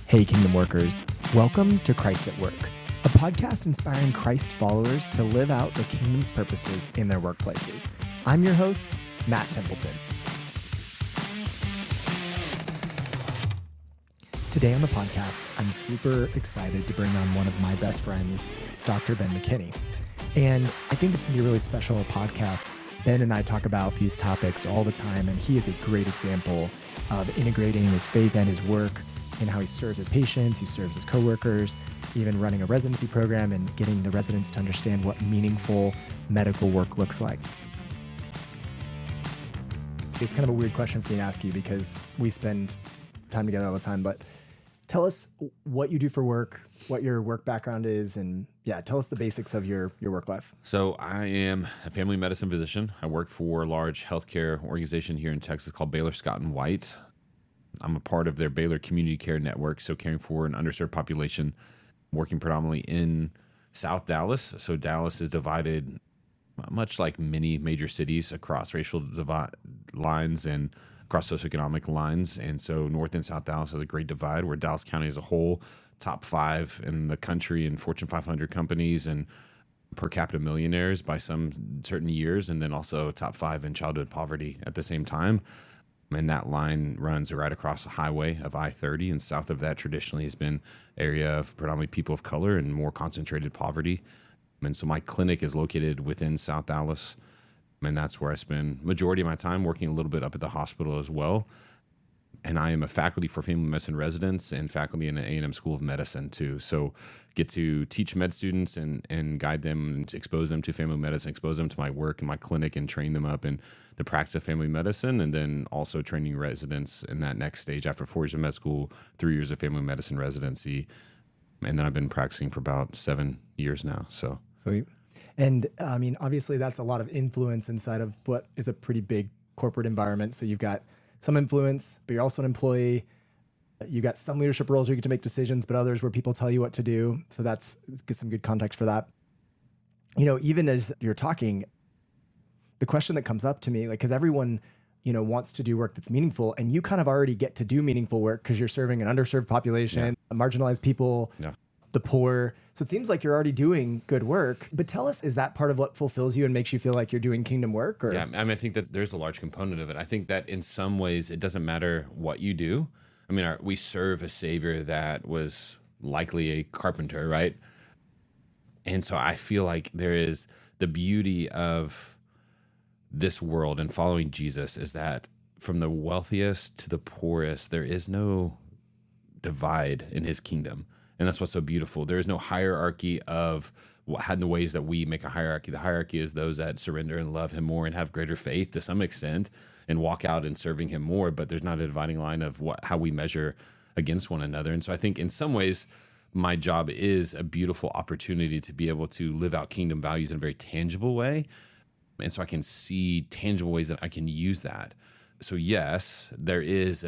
Hey, Kingdom Workers. Welcome to Christ at Work, a podcast inspiring Christ followers to live out the kingdom's purposes in their workplaces. I'm your host, Matt Templeton. Today on the podcast, I'm super excited to bring on one of my best friends, Dr. Ben McKinney. And I think this is going to be a really special podcast. Ben and I talk about these topics all the time, and he is a great example of integrating his faith and his work in how he serves his patients, he serves his coworkers, even running a residency program and getting the residents to understand what meaningful medical work looks like. It's kind of a weird question for me to ask you because we spend time together all the time, but tell us what you do for work, what your work background is, and tell us the basics of your work life. So I am a family medicine physician. I work for a large healthcare organization here in Texas called Baylor Scott White. I'm a part of their Baylor Community Care Network, so caring for an underserved population, working predominantly in South Dallas. So Dallas is divided much like many major cities across racial lines and across socioeconomic lines. And so North and South Dallas has a great divide where Dallas County as a whole, top 5 in the country in Fortune 500 companies and per capita millionaires by some certain years, and then also top 5 in childhood poverty at the same time. And that line runs right across the highway of I-30, and south of that traditionally has been area of predominantly people of color and more concentrated poverty. And so my clinic is located within South Dallas, and that's where I spend majority of my time, working a little bit up at the hospital as well. And I am a faculty for family medicine residents and faculty in the A&M School of Medicine too. So get to teach med students and guide them and expose them to family medicine, expose them to my work and my clinic and train them up in the practice of family medicine, and then also training residents in that next stage after 4 years of med school, 3 years of family medicine residency. And then I've been practicing for about 7 years now. So sweet. And I mean, obviously that's a lot of influence inside of what is a pretty big corporate environment. So you've got some influence, but you're also an employee. You got some leadership roles where you get to make decisions, but others where people tell you what to do. So that's some good context for that. You know, even as you're talking, the question that comes up to me, like, because everyone, wants to do work that's meaningful, and you kind of already get to do meaningful work because you're serving an underserved population, marginalized people, the poor. So it seems like you're already doing good work. But tell us, is that part of what fulfills you and makes you feel like you're doing kingdom work? Or? Yeah, I mean, I think that there's a large component of it. I think that in some ways it doesn't matter what you do. I mean, we serve a Savior that was likely a carpenter, right? And so I feel like there is the beauty of this world and following Jesus is that from the wealthiest to the poorest, there is no divide in his kingdom. And that's what's so beautiful. There is no hierarchy of the ways that we make a hierarchy. The hierarchy is those that surrender and love him more and have greater faith to some extent and walk out in serving him more. But there's not a dividing line of how we measure against one another. And so I think in some ways, my job is a beautiful opportunity to be able to live out kingdom values in a very tangible way. And so I can see tangible ways that I can use that. So yes, there is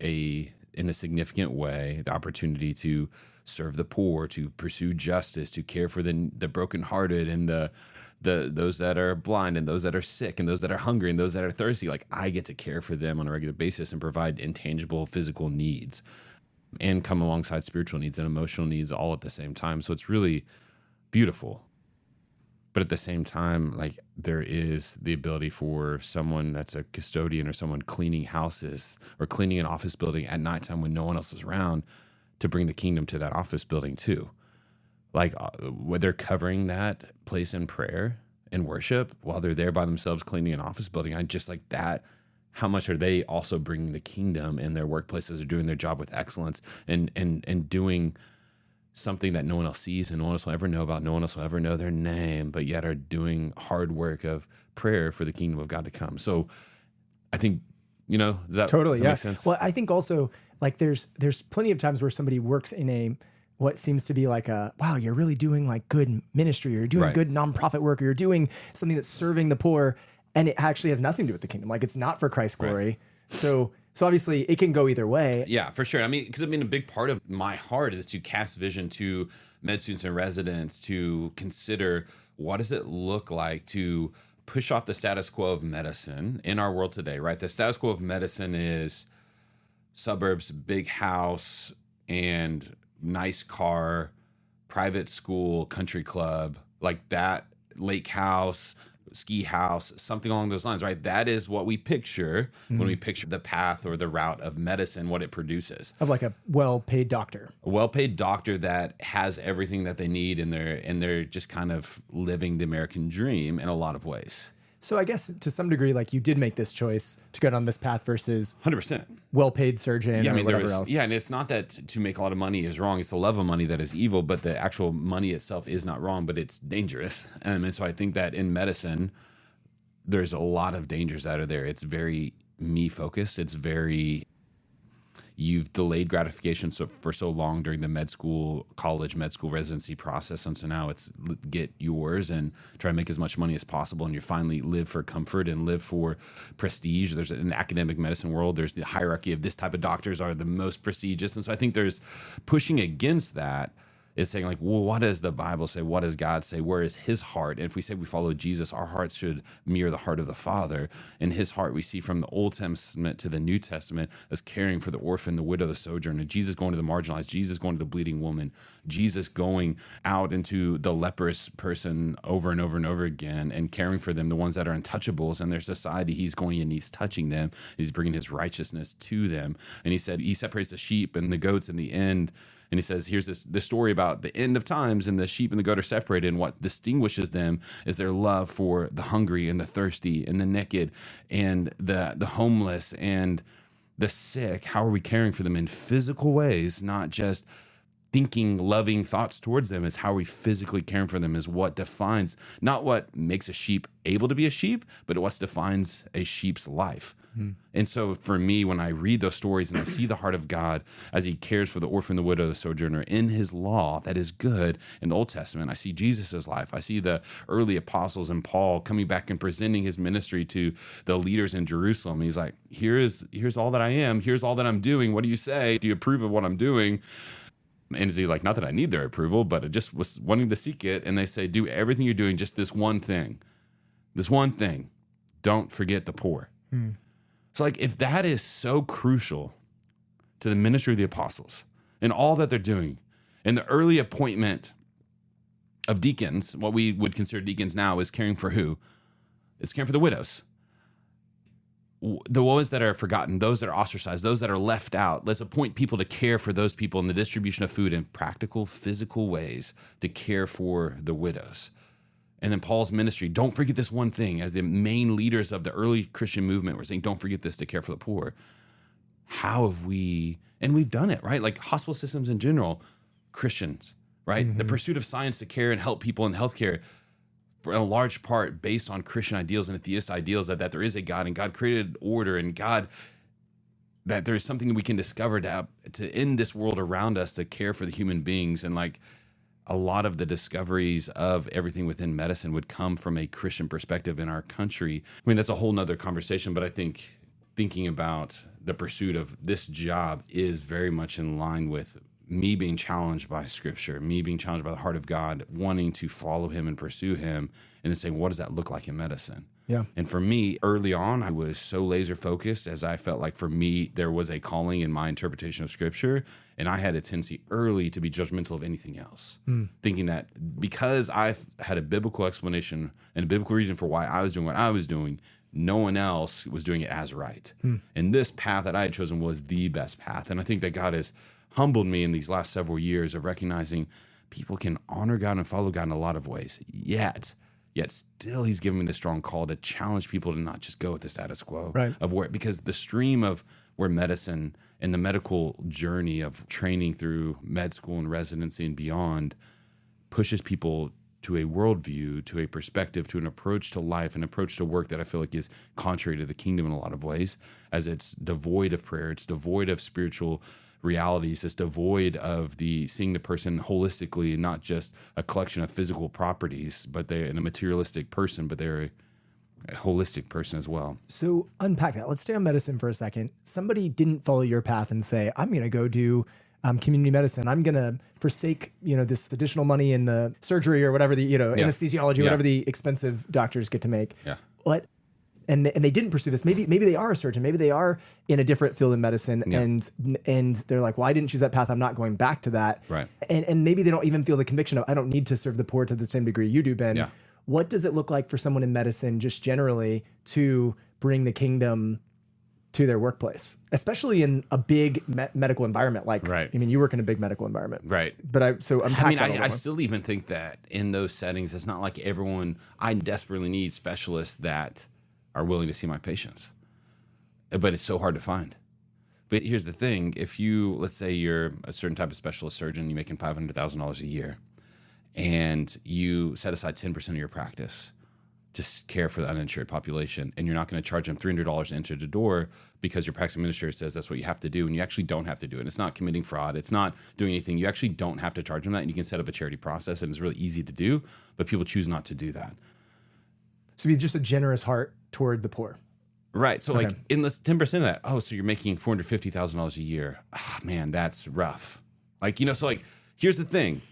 in a significant way, the opportunity to serve the poor, to pursue justice, to care for the brokenhearted and those that are blind and those that are sick and those that are hungry and those that are thirsty. Like, I get to care for them on a regular basis and provide intangible physical needs and come alongside spiritual needs and emotional needs all at the same time. So it's really beautiful. But at the same time, like, there is the ability for someone that's a custodian or someone cleaning houses or cleaning an office building at nighttime when no one else is around to bring the kingdom to that office building too. Like, when they're covering that place in prayer and worship while they're there by themselves cleaning an office building, I just like that. How much are they also bringing the kingdom in their workplaces, or doing their job with excellence and doing something that no one else sees and no one else will ever know about, no one else will ever know their name, but yet are doing hard work of prayer for the kingdom of God to come. So I think, does that make sense? Well, I think also, like, there's plenty of times where somebody works in what seems to be like wow, you're really doing like good ministry, or you're doing good nonprofit work, or you're doing something that's serving the poor, and it actually has nothing to do with the kingdom. Like, it's not for Christ's glory. Right. So obviously it can go either way. Yeah, for sure. I mean, because a big part of my heart is to cast vision to med students and residents to consider what does it look like to push off the status quo of medicine in our world today, right? The status quo of medicine is suburbs, big house, and nice car, private school, country club, like that, lake house, ski house, something along those lines, right? That is what we picture when we picture the path or the route of medicine, what it produces. Of like a well-paid doctor. A well-paid doctor that has everything that they need, and they're just kind of living the American dream in a lot of ways. So I guess to some degree, like you did make this choice to go down this path versus 100%. Well-paid surgeon or whatever else. Yeah, and it's not that to make a lot of money is wrong. It's the love of money that is evil, but the actual money itself is not wrong, but it's dangerous. And so I think that in medicine, there's a lot of dangers that are there. It's very me-focused. It's very... You've delayed gratification for so long during the college med school residency process. And so now it's get yours and try to make as much money as possible. And you finally live for comfort and live for prestige. There's an academic medicine world. There's the hierarchy of this type of doctors are the most prestigious. And so I think there's pushing against that is saying like, well, what does the Bible say? What does God say? Where is his heart? And if we say we follow Jesus, our hearts should mirror the heart of the Father. In his heart, we see from the Old Testament to the New Testament as caring for the orphan, the widow, the sojourner, Jesus going to the marginalized, Jesus going to the bleeding woman, Jesus going out into the leprous person over and over and over again and caring for them, the ones that are untouchables in their society. He's going and he's touching them. He's bringing his righteousness to them. And he said he separates the sheep and the goats in the end. And he says, here's this story about the end of times, and the sheep and the goat are separated, and what distinguishes them is their love for the hungry and the thirsty and the naked and the homeless and the sick. How are we caring for them in physical ways, not just thinking loving thoughts towards them? Is how are we physically caring for them is what defines, not what makes a sheep able to be a sheep, but what defines a sheep's life. And so for me, when I read those stories and I see the heart of God as he cares for the orphan, the widow, the sojourner in his law that is good in the Old Testament, I see Jesus's life. I see the early apostles and Paul coming back and presenting his ministry to the leaders in Jerusalem. He's like, here's all that I am. Here's all that I'm doing. What do you say? Do you approve of what I'm doing? And he's like, not that I need their approval, but I just was wanting to seek it. And they say, do everything you're doing, just this one thing. This one thing. Don't forget the poor. So like if that is so crucial to the ministry of the apostles and all that they're doing, and the early appointment of deacons, what we would consider deacons now is caring for who? It's caring for the widows. The ones that are forgotten, those that are ostracized, those that are left out. Let's appoint people to care for those people in the distribution of food in practical, physical ways to care for the widows. And then Paul's ministry, don't forget this one thing. As the main leaders of the early Christian movement were saying, don't forget this to care for the poor. How have we, and we've done it, right? Like hospital systems in general, Christians, right? The pursuit of science to care and help people in healthcare, for a large part based on Christian ideals and atheist ideals that there is a God and God created order and God, that there is something we can discover to end this world around us to care for the human beings. And like, a lot of the discoveries of everything within medicine would come from a Christian perspective in our country. I mean, that's a whole nother conversation, but I think thinking about the pursuit of this job is very much in line with me being challenged by Scripture, me being challenged by the heart of God, wanting to follow him and pursue him, and then saying, what does that look like in medicine? Yeah. And for me, early on, I was so laser focused as I felt like for me, there was a calling in my interpretation of Scripture. And I had a tendency early to be judgmental of anything else, thinking that because I had a biblical explanation and a biblical reason for why I was doing what I was doing, no one else was doing it as right. And this path that I had chosen was the best path. And I think that God has humbled me in these last several years of recognizing people can honor God and follow God in a lot of ways, yet still he's given me the strong call to challenge people to not just go with the status quo of where, because the stream of where medicine and the medical journey of training through med school and residency and beyond pushes people to a worldview, to a perspective, to an approach to life, an approach to work that I feel like is contrary to the kingdom in a lot of ways, as it's devoid of prayer, it's devoid of spiritual realities, it's devoid of the seeing the person holistically and not just a collection of physical properties, but they're a materialistic person, but they're a holistic person as well. So unpack that. Let's stay on medicine for a second. Somebody didn't follow your path and say, I'm going to go do community medicine. I'm going to forsake, this additional money in the surgery or whatever the, anesthesiology, whatever the expensive doctors get to make. Yeah. But and they didn't pursue this. Maybe they are a surgeon. Maybe they are in a different field in medicine, and they're like, well, I didn't choose that path. I'm not going back to that. Right. And maybe they don't even feel the conviction of, I don't need to serve the poor to the same degree you do, Ben. Yeah. What does it look like for someone in medicine, just generally, to bring the kingdom to their workplace, especially in a big medical environment? Like, right. I mean, you work in a big medical environment, right? But I still even think that in those settings, it's not like I desperately need specialists that are willing to see my patients, but it's so hard to find. But here's the thing: let's say you're a certain type of specialist surgeon, you're making $500,000 a year, and you set aside 10% of your practice to care for the uninsured population, and you're not going to charge them $300 to enter the door because your practice administrator says that's what you have to do, and you actually don't have to do it. It's not committing fraud. It's not doing anything. You actually don't have to charge them that, and you can set up a charity process, and it's really easy to do, but people choose not to do that. So be just a generous heart toward the poor. Right. So like in this 10% of that, so you're making $450,000 a year. Man, that's rough. Like, so like, here's the thing.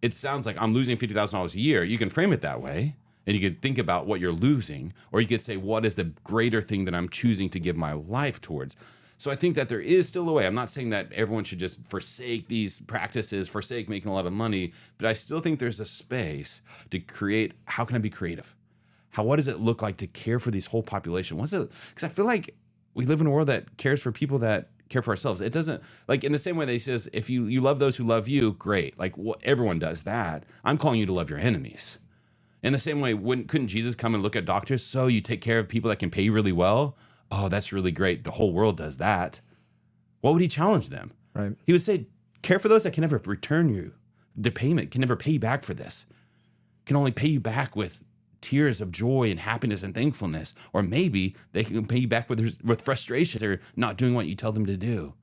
It sounds like I'm losing $50,000 a year. You can frame it that way. And you could think about what you're losing, or you could say, what is the greater thing that I'm choosing to give my life towards? So I think that there is still a way. I'm not saying that everyone should just forsake these practices, forsake making a lot of money, but I still think there's a space to create. How can I be creative? What does it look like to care for this whole population? Because I feel like we live in a world that cares for people that care for ourselves. It doesn't, like, in the same way that he says, if you love those who love you, great. Like, everyone does that. I'm calling you to love your enemies. In the same way, couldn't Jesus come and look at doctors? So you take care of people that can pay you really well? Oh, that's really great. The whole world does that. What would he challenge them? Right. He would say, care for those that can never return you the payment, can never pay you back for this, can only pay you back with tears of joy and happiness and thankfulness. Or maybe they can pay you back with frustration. They're not doing what you tell them to do.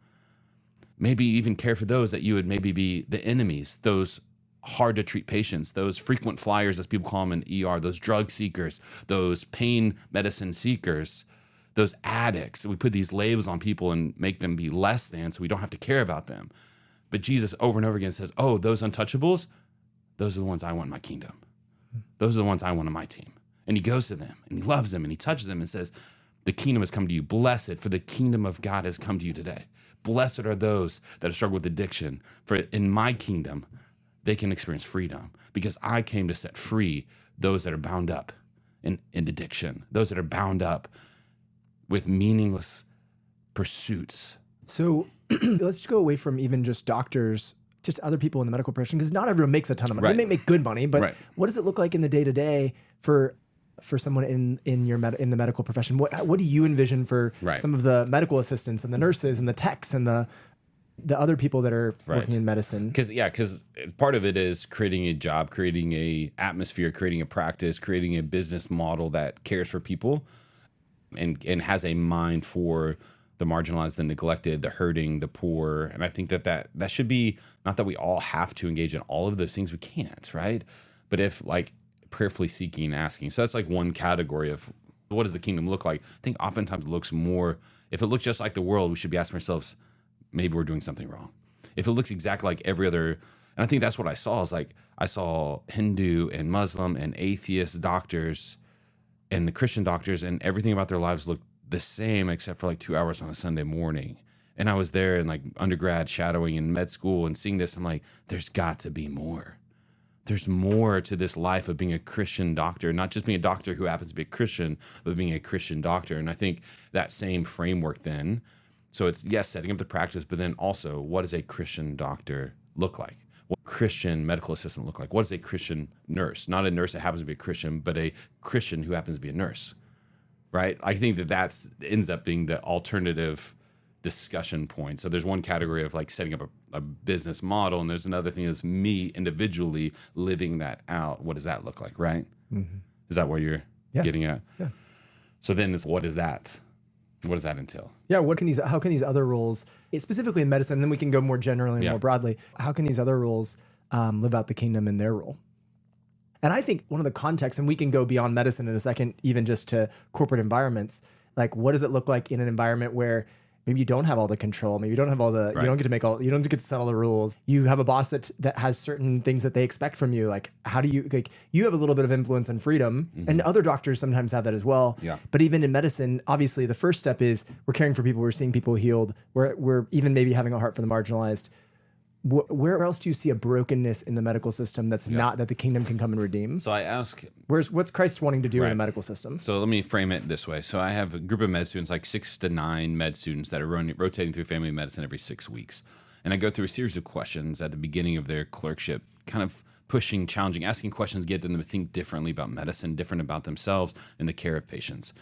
Maybe even care for those that you would maybe be the enemies, those hard to treat patients, those frequent flyers, as people call them in ER, those drug seekers, those pain medicine seekers, those addicts. We put these labels on people and make them be less than, so we don't have to care about them. But Jesus over and over again says, those untouchables, those are the ones I want in my kingdom. Those are the ones I want on my team. And he goes to them and he loves them and he touches them and says, the kingdom has come to you. Blessed, for the kingdom of God has come to you today. Blessed are those that struggle with addiction, for in my kingdom, they can experience freedom, because I came to set free those that are bound up in addiction, those that are bound up with meaningless pursuits. So let's go away from even just doctors, just other people in the medical profession, because not everyone makes a ton of money. Right. They may make good money, but Right. What does it look like in the day-to-day for someone in the medical profession? What do you envision for Right. some of the medical assistants and the nurses and the techs and the other people that are working in medicine? Because part of it is creating a job, creating a atmosphere, creating a practice, creating a business model that cares for people and has a mind for the marginalized, the neglected, the hurting, the poor. And I think that should be, not that we all have to engage in all of those things. We can't, right? But if like prayerfully seeking, asking. So that's like one category of what does the kingdom look like? I think oftentimes it looks more, if it looks just like the world, we should be asking ourselves, maybe we're doing something wrong. If it looks exactly like every other, and I think that's what I saw, is like I saw Hindu and Muslim and atheist doctors and the Christian doctors, and everything about their lives looked the same except for like 2 hours on a Sunday morning. And I was there in like undergrad shadowing in med school and seeing this. I'm like, there's got to be more. There's more to this life of being a Christian doctor, not just being a doctor who happens to be a Christian, but being a Christian doctor. And I think that same framework then, so it's, yes, setting up the practice, but then also, what does a Christian doctor look like? What Christian medical assistant look like? What does a Christian nurse, not a nurse that happens to be a Christian, but a Christian who happens to be a nurse, right? I think that ends up being the alternative discussion point. So there's one category of like setting up a business model, and there's another thing is me individually living that out. What does that look like, right? Mm-hmm. Is that where you're getting at? Yeah. So then what is that? What does that entail? Yeah, how can these other roles, specifically in medicine, and then we can go more generally and more broadly, how can these other roles live out the kingdom in their role? And I think one of the contexts, and we can go beyond medicine in a second, even just to corporate environments, like what does it look like in an environment where maybe you don't have all the control. Maybe you don't have all the, you don't get to make all, you don't get to set all the rules. You have a boss that has certain things that they expect from you. Like, how do you, like, you have a little bit of influence and freedom, and other doctors sometimes have that as well. Yeah. But even in medicine, obviously the first step is we're caring for people. We're seeing people healed. We're even maybe having a heart for the marginalized. Where else do you see a brokenness in the medical system that's not that the kingdom can come and redeem? So I ask, What's Christ wanting to do in the medical system? so let me frame it this way. So I have a group of med students, like 6 to 9 med students that are rotating through family medicine every 6 weeks. And I go through a series of questions at the beginning of their clerkship, kind of pushing, challenging, asking questions, get them to think differently about medicine, different about themselves and the care of patients.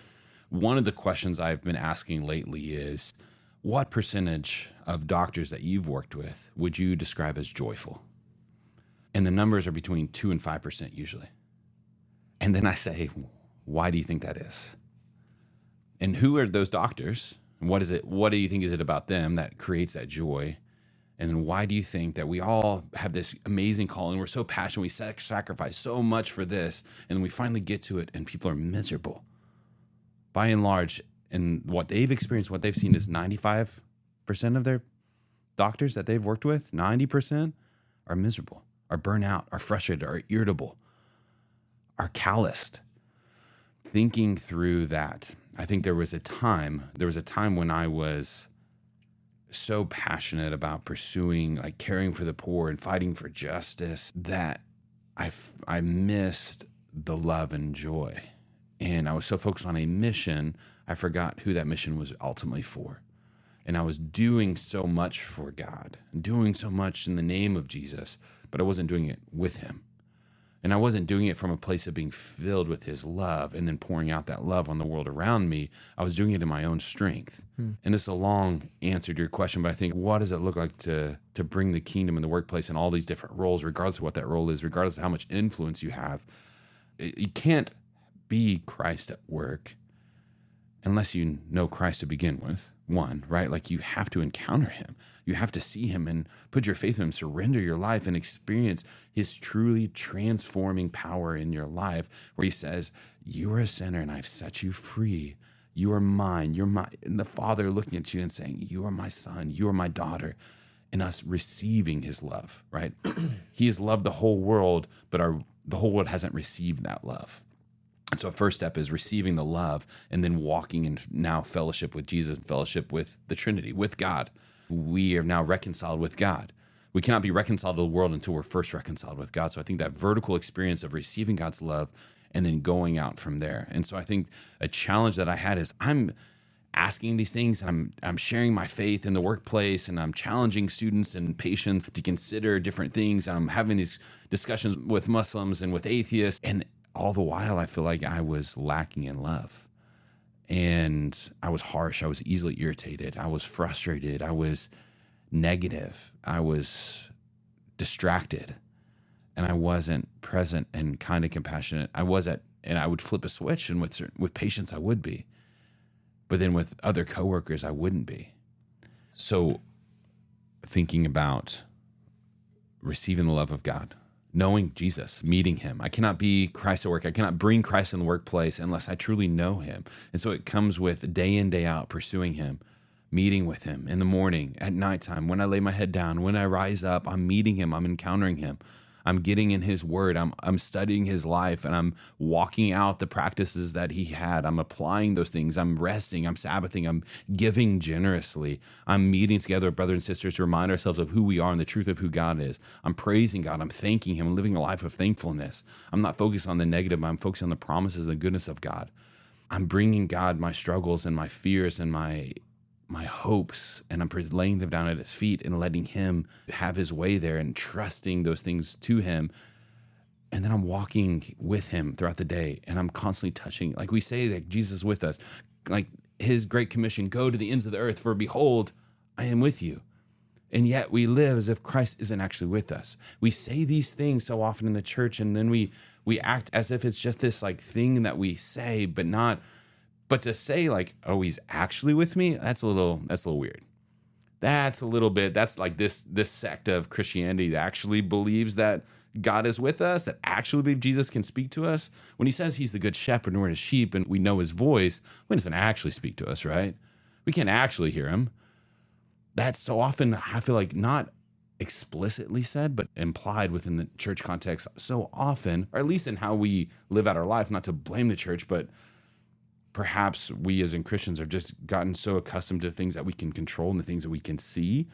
One of the questions I've been asking lately is, what percentage of doctors that you've worked with would you describe as joyful? And the numbers are between 2 and 5% usually. And then I say, why do you think that is? And who are those doctors? And what is it? What do you think is it about them that creates that joy? And then why do you think that we all have this amazing calling? We're so passionate. We sacrifice so much for this. And then we finally get to it and people are miserable. By and large, and what they've experienced, what they've seen is 95% of their doctors that they've worked with, 90% are miserable, are burnt out, are frustrated, are irritable, are calloused. Thinking through that, I think there was a time when I was so passionate about pursuing, like caring for the poor and fighting for justice, that I missed the love and joy. And I was so focused on a mission, I forgot who that mission was ultimately for. And I was doing so much for God, doing so much in the name of Jesus, but I wasn't doing it with him. And I wasn't doing it from a place of being filled with his love and then pouring out that love on the world around me. I was doing it in my own strength. And this is a long answer to your question, but I think, what does it look like to bring the kingdom in the workplace in all these different roles, regardless of what that role is, regardless of how much influence you have? You can't be Christ at work unless you know Christ to begin with, one, right? Like, you have to encounter him. You have to see him and put your faith in him, surrender your life and experience his truly transforming power in your life, where he says, you are a sinner and I've set you free. You are mine. You're my, and the Father looking at you and saying, you are my son, you are my daughter, and us receiving his love, right? He has loved the whole world, but the whole world hasn't received that love. And so first step is receiving the love and then walking in now fellowship with Jesus, fellowship with the Trinity, with God. We are now reconciled with God. We cannot be reconciled to the world until we're first reconciled with God. So I think that vertical experience of receiving God's love and then going out from there. And so I think a challenge that I had is I'm asking these things and I'm sharing my faith in the workplace, and I'm challenging students and patients to consider different things. And I'm having these discussions with Muslims and with atheists. And all the while I feel like I was lacking in love. And I was harsh. I was easily irritated. I was frustrated. I was negative. I was distracted. And I wasn't present and kind of compassionate. And I would flip a switch, and with patients I would be. But then with other coworkers I wouldn't be. So thinking about receiving the love of God, knowing Jesus, meeting him. I cannot be Christ at work. I cannot bring Christ in the workplace unless I truly know him. And so it comes with day in, day out, pursuing him, meeting with him in the morning, at nighttime, when I lay my head down, when I rise up, I'm meeting him, I'm encountering him. I'm getting in his word. I'm studying his life, and I'm walking out the practices that he had. I'm applying those things. I'm resting. I'm Sabbathing. I'm giving generously. I'm meeting together with brothers and sisters to remind ourselves of who we are and the truth of who God is. I'm praising God. I'm thanking him. I'm living a life of thankfulness. I'm not focused on the negative, but I'm focused on the promises and the goodness of God. I'm bringing God my struggles and my fears and my hopes, and I'm laying them down at his feet and letting him have his way there and trusting those things to him. And then I'm walking with him throughout the day, and I'm constantly touching, like we say, that Jesus is with us, like his great commission, go to the ends of the earth, for behold, I am with you. And yet we live as if Christ isn't actually with us. We say these things so often in the church, and then we act as if it's just this like thing that we say, but to say like, oh, he's actually with me, that's a little weird. That's like this sect of Christianity that actually believes that God is with us, that actually believe Jesus can speak to us. When he says he's the good shepherd and we're his sheep and we know his voice, when doesn't actually speak to us, right? We can't actually hear him. That's so often, I feel like, not explicitly said, but implied within the church context so often, or at least in how we live out our life, not to blame the church, but perhaps we as in Christians have just gotten so accustomed to things that we can control and the things that we can see,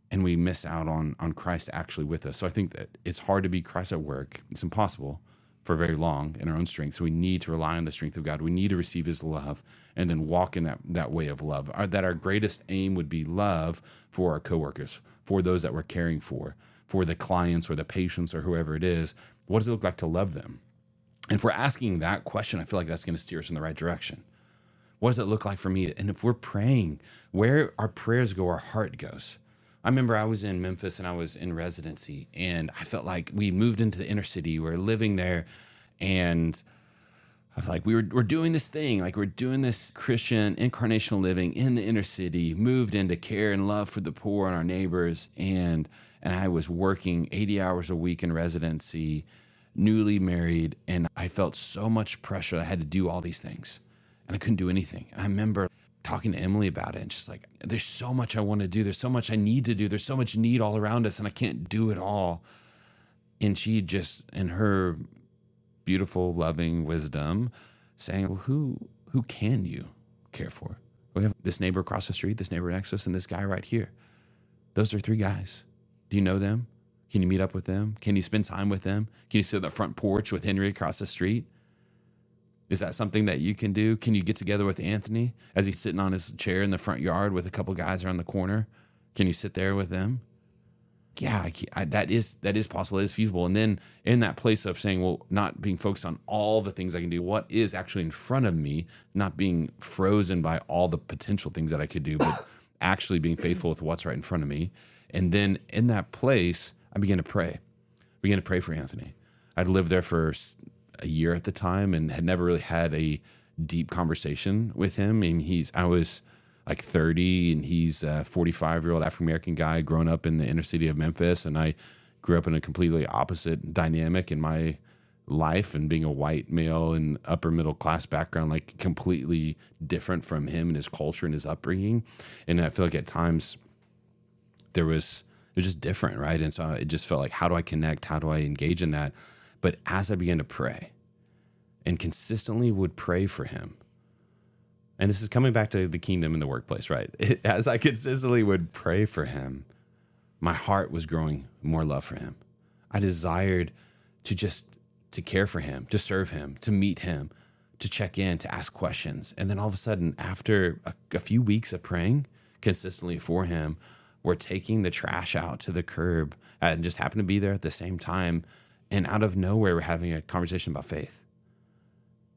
and we miss out on Christ actually with us. So I think that it's hard to be Christ at work. It's impossible for very long in our own strength. So we need to rely on the strength of God. We need to receive his love and then walk in that way of love. That our greatest aim would be love for our coworkers, for those that we're caring for the clients or the patients or whoever it is. What does it look like to love them? And if we're asking that question, I feel like that's going to steer us in the right direction. What does it look like for me? And if we're praying, where our prayers go, our heart goes. I remember I was in Memphis and I was in residency, and I felt like we moved into the inner city. We're living there, and I felt like we're doing this thing, like we're doing this Christian incarnational living in the inner city, moved into care and love for the poor and our neighbors. And I was working 80 hours a week in residency, newly married, and I felt so much pressure. I had to do all these things, and I couldn't do anything. And I remember talking to Emily about it, and just like, there's so much I want to do. There's so much I need to do. There's so much need all around us, and I can't do it all. And she just, in her beautiful, loving wisdom, saying, well, who can you care for? We have this neighbor across the street, this neighbor next to us, and this guy right here. Those are 3 guys. Do you know them? Can you meet up with them? Can you spend time with them? Can you sit on the front porch with Henry across the street? Is that something that you can do? Can you get together with Anthony as he's sitting on his chair in the front yard with a couple guys around the corner? Can you sit there with them? Yeah, that is possible. It is feasible. And then in that place of saying, well, not being focused on all the things I can do, what is actually in front of me, not being frozen by all the potential things that I could do, but actually being faithful with what's right in front of me. And then in that place, I began to pray. I began to pray for Anthony. I'd lived there for a year at the time and had never really had a deep conversation with him. And I was like 30 and he's a 45-year-old African-American guy growing up in the inner city of Memphis. And I grew up in a completely opposite dynamic in my life, and being a white male and upper middle class background, like completely different from him and his culture and his upbringing. And I feel like at times it was just different, right? And so it just felt like, how do I connect? How do I engage in that? But as I began to pray and consistently would pray for him, and this is coming back to the kingdom in the workplace, right? As I consistently would pray for him, my heart was growing more love for him. I desired to care for him, to serve him, to meet him, to check in, to ask questions. And then all of a sudden, after a few weeks of praying consistently for him, we're taking the trash out to the curb and just happened to be there at the same time. And out of nowhere, we're having a conversation about faith.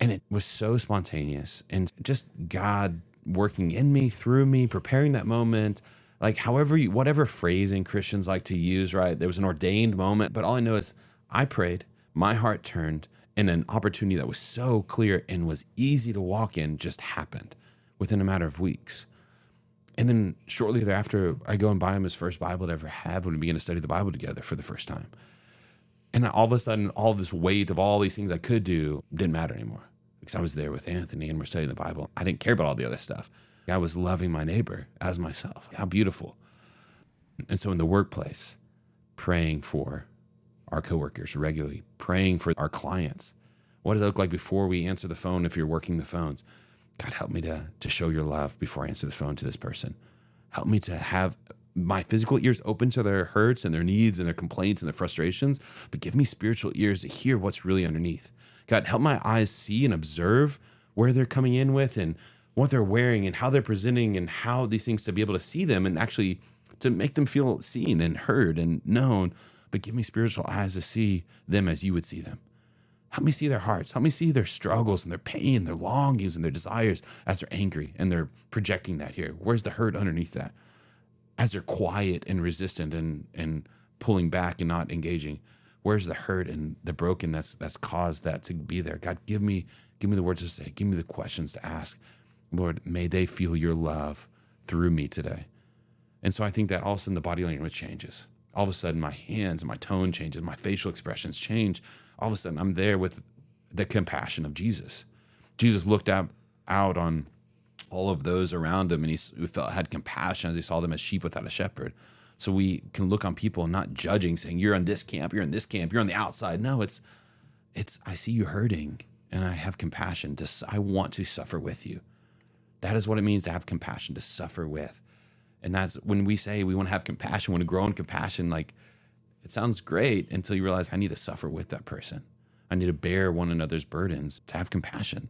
And it was so spontaneous, and just God working in me, through me, preparing that moment. Like whatever phrasing Christians like to use, right? There was an ordained moment, but all I know is I prayed, my heart turned, and an opportunity that was so clear and was easy to walk in just happened within a matter of weeks. And then shortly thereafter, I go and buy him his first Bible to ever have when we begin to study the Bible together for the first time. And all of a sudden, all this weight of all these things I could do didn't matter anymore, because I was there with Anthony and we're studying the Bible. I didn't care about all the other stuff. I was loving my neighbor as myself. How beautiful. And so in the workplace, praying for our coworkers regularly, praying for our clients. What does it look like before we answer the phone if you're working the phones? God, help me to show your love before I answer the phone to this person. Help me to have my physical ears open to their hurts and their needs and their complaints and their frustrations, but give me spiritual ears to hear what's really underneath. God, help my eyes see and observe where they're coming in with and what they're wearing and how they're presenting and how these things, to be able to see them and actually to make them feel seen and heard and known, but give me spiritual eyes to see them as you would see them. Help me see their hearts. Help me see their struggles and their pain, their longings and their desires as they're angry and they're projecting that here. Where's the hurt underneath that? As they're quiet and resistant and pulling back and not engaging, where's the hurt and the broken that's caused that to be there? God, give me the words to say. Give me the questions to ask. Lord, may they feel your love through me today. And so I think that all of a sudden the body language changes. All of a sudden my hands and my tone changes. My facial expressions change. All of a sudden I'm there with the compassion of Jesus. Jesus looked out on all of those around him, and had compassion as he saw them as sheep without a shepherd. So we can look on people and not judging, saying, you're in this camp, you're in this camp, you're on the outside. No, it's I see you hurting, and I have compassion. I want to suffer with you. That is what it means to have compassion, to suffer with. And that's when we say we want to have compassion, want to grow in compassion, like it sounds great until you realize I need to suffer with that person. I need to bear one another's burdens to have compassion.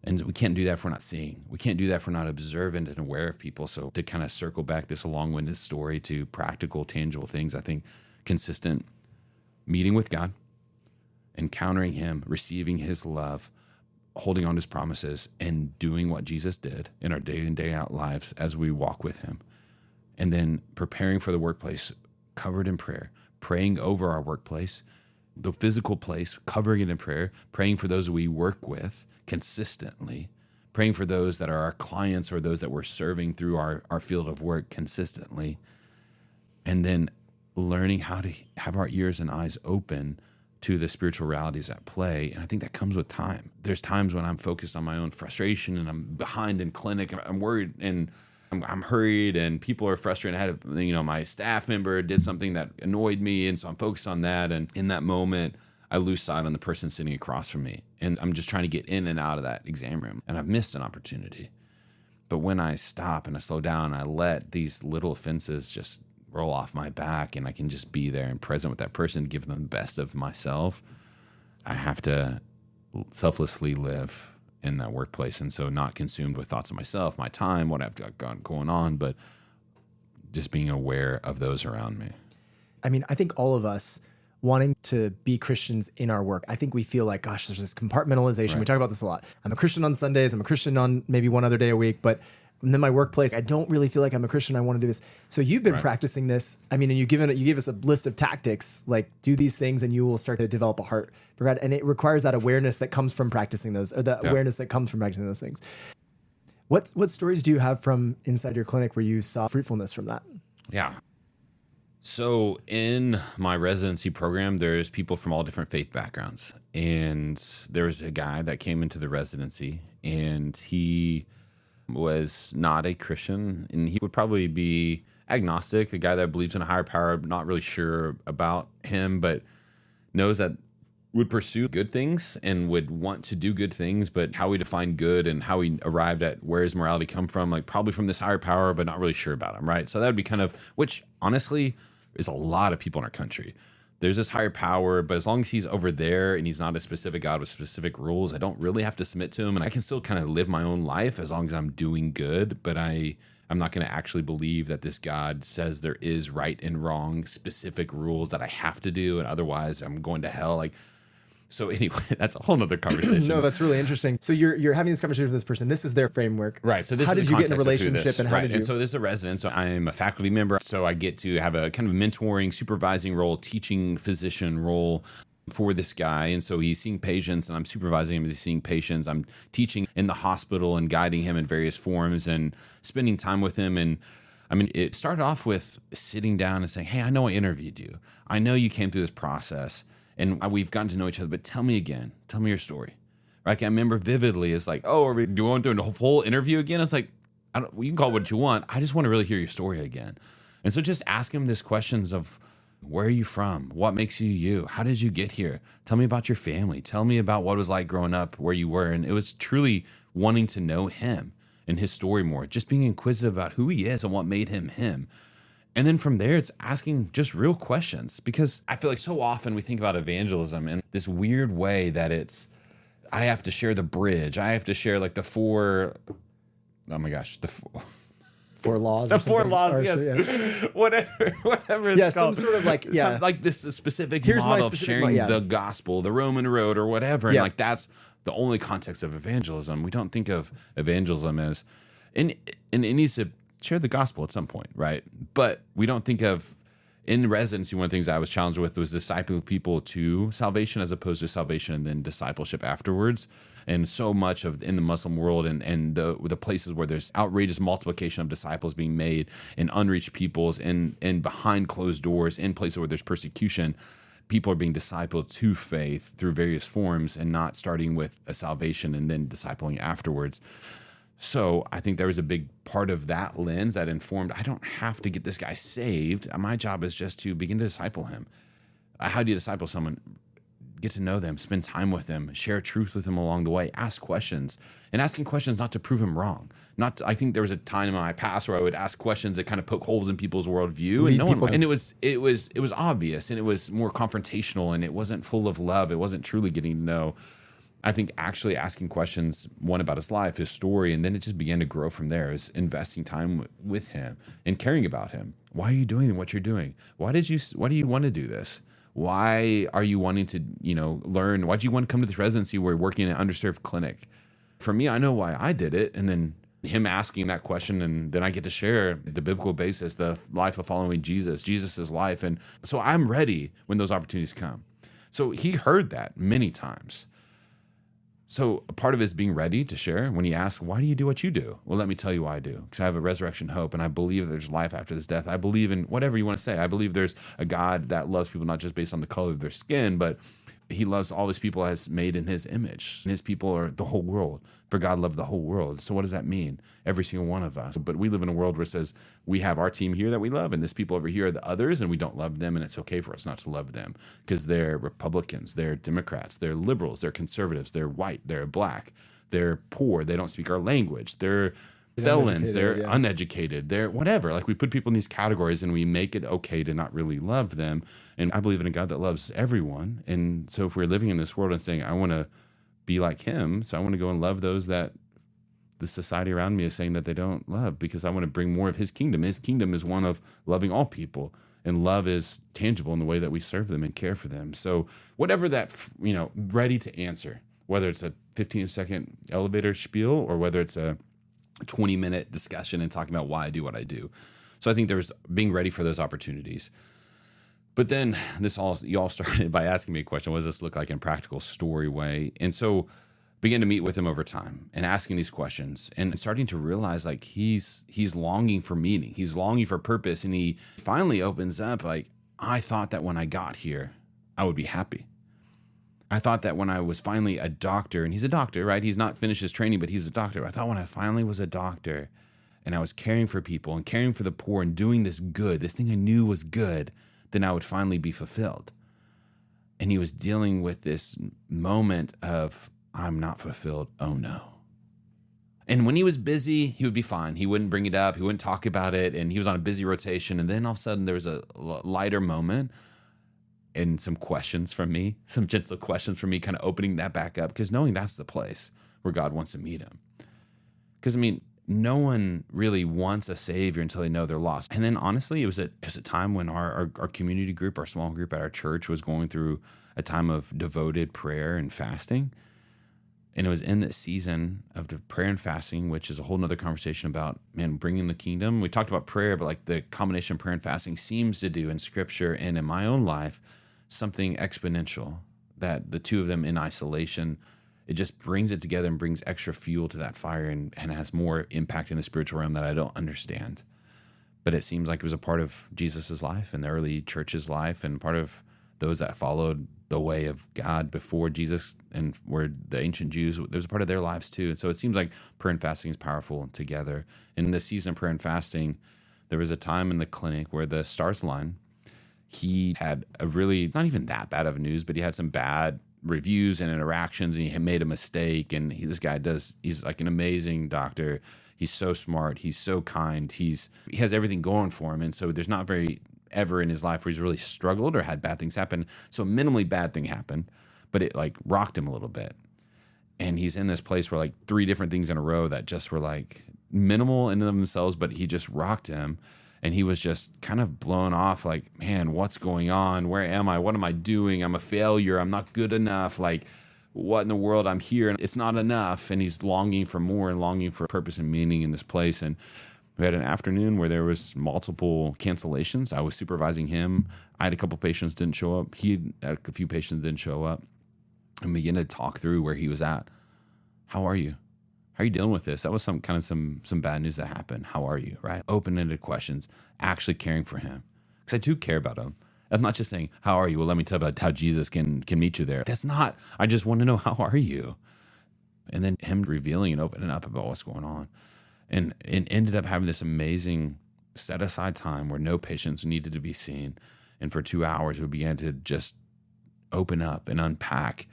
And we can't do that if we're not seeing. We can't do that if we're not observant and aware of people. So to kind of circle back this long-winded story to practical, tangible things, I think consistent meeting with God, encountering him, receiving his love, holding on to his promises, and doing what Jesus did in our day in, day out lives as we walk with him. And then preparing for the workplace, covered in prayer, praying over our workplace, the physical place, covering it in prayer, praying for those we work with consistently, praying for those that are our clients or those that we're serving through our field of work consistently, and then learning how to have our ears and eyes open to the spiritual realities at play. And I think that comes with time. There's times when I'm focused on my own frustration and I'm behind in clinic and I'm worried and I'm hurried and people are frustrated. I had, my staff member did something that annoyed me. And so I'm focused on that. And in that moment, I lose sight on the person sitting across from me. And I'm just trying to get in and out of that exam room. And I've missed an opportunity. But when I stop and I slow down, I let these little offenses just roll off my back and I can just be there and present with that person, give them the best of myself. I have to selflessly live in that workplace. And so not consumed with thoughts of myself, my time, what I've got going on, but just being aware of those around me. I mean, I think all of us wanting to be Christians in our work, I think we feel like, gosh, there's this compartmentalization. Right. We talk about this a lot. I'm a Christian on Sundays. I'm a Christian on maybe one other day a week, but and then my workplace, I don't really feel like I'm a Christian. I want to do this. So you've been practicing this. I mean, and you gave us a list of tactics, like do these things and you will start to develop a heart for God. And it requires that awareness that comes from practicing those, or the awareness that comes from practicing those things. What stories do you have from inside your clinic where you saw fruitfulness from that? Yeah. So in my residency program, there's people from all different faith backgrounds. And there was a guy that came into the residency and he was not a Christian, and he would probably be agnostic, a guy that believes in a higher power, not really sure about him, but knows that would pursue good things and would want to do good things, but how we define good and how he arrived at where his morality come from, like probably from this higher power, but not really sure about him, right? So that would be kind of, which honestly is a lot of people in our country. There's this higher power, but as long as he's over there and he's not a specific God with specific rules, I don't really have to submit to him. And I can still kind of live my own life as long as I'm doing good. But I'm not going to actually believe that this God says there is right and wrong, specific rules that I have to do. And otherwise I'm going to hell. Like, so anyway, that's a whole nother conversation. No, that's really interesting. So you're having this conversation with this person. This is their framework. Right. So this how is did you get in a relationship and how did you? And so this is a resident. So I'm a faculty member. So I get to have a kind of mentoring, supervising role, teaching physician role for this guy. And so he's seeing patients and I'm supervising him as he's seeing patients. I'm teaching in the hospital and guiding him in various forms and spending time with him. And I mean, it started off with sitting down and saying, hey, I know I interviewed you. I know you came through this process. And we've gotten to know each other, but tell me again. Tell me your story. Like I remember vividly, it's like, oh, are we going through a whole interview again? It's like, you can call it what you want. I just want to really hear your story again. And so just ask him these questions of where are you from? What makes you you? How did you get here? Tell me about your family. Tell me about what it was like growing up where you were. And it was truly wanting to know him and his story more, just being inquisitive about who he is and what made him him. And then from there, it's asking just real questions, because I feel like so often we think about evangelism in this weird way that I have to share the bridge. I have to share like the four laws. The 4 laws, yes. Yeah. whatever it's called. Some sort of like, yeah. Some, like this specific Here's model my of specific sharing the gospel, the Roman road or whatever. Yeah. And like that's the only context of evangelism. We don't think of evangelism as, and it needs to share the gospel at some point, right? But we don't think of, in residency, one of the things I was challenged with was discipling people to salvation as opposed to salvation and then discipleship afterwards. And so much of in the Muslim world and the places where there's outrageous multiplication of disciples being made in unreached peoples and behind closed doors, in places where there's persecution, people are being discipled to faith through various forms and not starting with a salvation and then discipling afterwards. So I think there was a big part of that lens that informed, I don't have to get this guy saved. My job is just to begin to disciple him. How do you disciple someone? Get to know them, spend time with them, share truth with them along the way, ask questions, and asking questions not to prove him wrong. I think there was a time in my past where I would ask questions that kind of poke holes in people's worldview, and it was obvious, and it was more confrontational, and it wasn't full of love. It wasn't truly getting to know. I think actually asking questions, one about his life, his story, and then it just began to grow from there. Is investing time with him and caring about him. Why are you doing what you're doing? Why do you want to do this? Why are you wanting to, learn? Why do you want to come to this residency where you're working in an underserved clinic? For me, I know why I did it. And then him asking that question, and then I get to share the biblical basis, the life of following Jesus's life. And so I'm ready when those opportunities come. So he heard that many times. So a part of it is being ready to share. When he asks, why do you do what you do? Well, let me tell you why I do. Because I have a resurrection hope, and I believe there's life after this death. I believe in whatever you want to say. I believe there's a God that loves people not just based on the color of their skin, but he loves all his people as made in his image. And his people are the whole world. For God loved the whole world. So what does that mean? Every single one of us. But we live in a world where it says we have our team here that we love, and this people over here are the others, and we don't love them, and it's okay for us not to love them because they're Republicans, they're Democrats, they're liberals, they're conservatives, they're white, they're black, they're poor, they don't speak our language, they're felons, they're uneducated, they're whatever. Like we put people in these categories and we make it okay to not really love them. And I believe in a God that loves everyone. And so if we're living in this world and saying, I want to be like him, so I want to go and love those that the society around me is saying that they don't love, because I want to bring more of his kingdom. His kingdom is one of loving all people, and love is tangible in the way that we serve them and care for them. So whatever that, ready to answer, whether it's a 15-second elevator spiel or whether it's a 20-minute discussion and talking about why I do what I do. So I think there's being ready for those opportunities. But then you all started by asking me a question: what does this look like in a practical story way? And so began to meet with him over time and asking these questions and starting to realize like he's longing for meaning. He's longing for purpose. And he finally opens up like, I thought that when I got here, I would be happy. I thought that when I was finally a doctor, and he's a doctor, right? He's not finished his training, but he's a doctor. I thought when I finally was a doctor and I was caring for people and caring for the poor and doing this good, this thing I knew was good, then I would finally be fulfilled. And he was dealing with this moment of, I'm not fulfilled. Oh no. And when he was busy, he would be fine. He wouldn't bring it up. He wouldn't talk about it. And he was on a busy rotation. And then all of a sudden there was a lighter moment and some questions from me, some gentle questions from me, kind of opening that back up, because knowing that's the place where God wants to meet him. Because no one really wants a savior until they know they're lost. And then honestly, it was a time when our community group, our small group at our church, was going through a time of devoted prayer and fasting. And it was in this season of the prayer and fasting, which is a whole nother conversation about, bringing the kingdom. We talked about prayer, but like the combination of prayer and fasting seems to do in scripture and in my own life something exponential, that the two of them in isolation, it just brings it together and brings extra fuel to that fire and has more impact in the spiritual realm that I don't understand. But it seems like it was a part of Jesus's life and the early church's life, and part of those that followed the way of God before Jesus and were the ancient Jews. There's a part of their lives too. And so it seems like prayer and fasting is powerful together. In this season of prayer and fasting, there was a time in the clinic where the stars aligned. He had a really, not even that bad of news, but he had some bad reviews and interactions, and he had made a mistake. And he's like an amazing doctor. He's so smart. He's so kind. He has everything going for him. And so there's not very ever in his life where he's really struggled or had bad things happen. So minimally bad thing happened, but it like rocked him a little bit. And he's in this place where like 3 different things in a row that just were like minimal in themselves, but he just rocked him. And he was just kind of blown off like, man, what's going on? Where am I? What am I doing? I'm a failure. I'm not good enough. Like, what in the world? I'm here and it's not enough. And he's longing for more and longing for purpose and meaning in this place. And we had an afternoon where there was multiple cancellations. I was supervising him. I had a couple patients didn't show up. He had a few patients didn't show up. And we began to talk through where he was at. How are you? How are you dealing with this? That was some bad news that happened. How are you? Right? Open-ended questions. Actually caring for him, because I do care about him. I'm not just saying, how are you? Well, let me tell you about how Jesus can meet you there. That's not. I just want to know, how are you? and then him revealing and opening up about what's going on. And ended up having this amazing set aside time where no patients needed to be seen. And for 2 hours, we began to just open up and unpack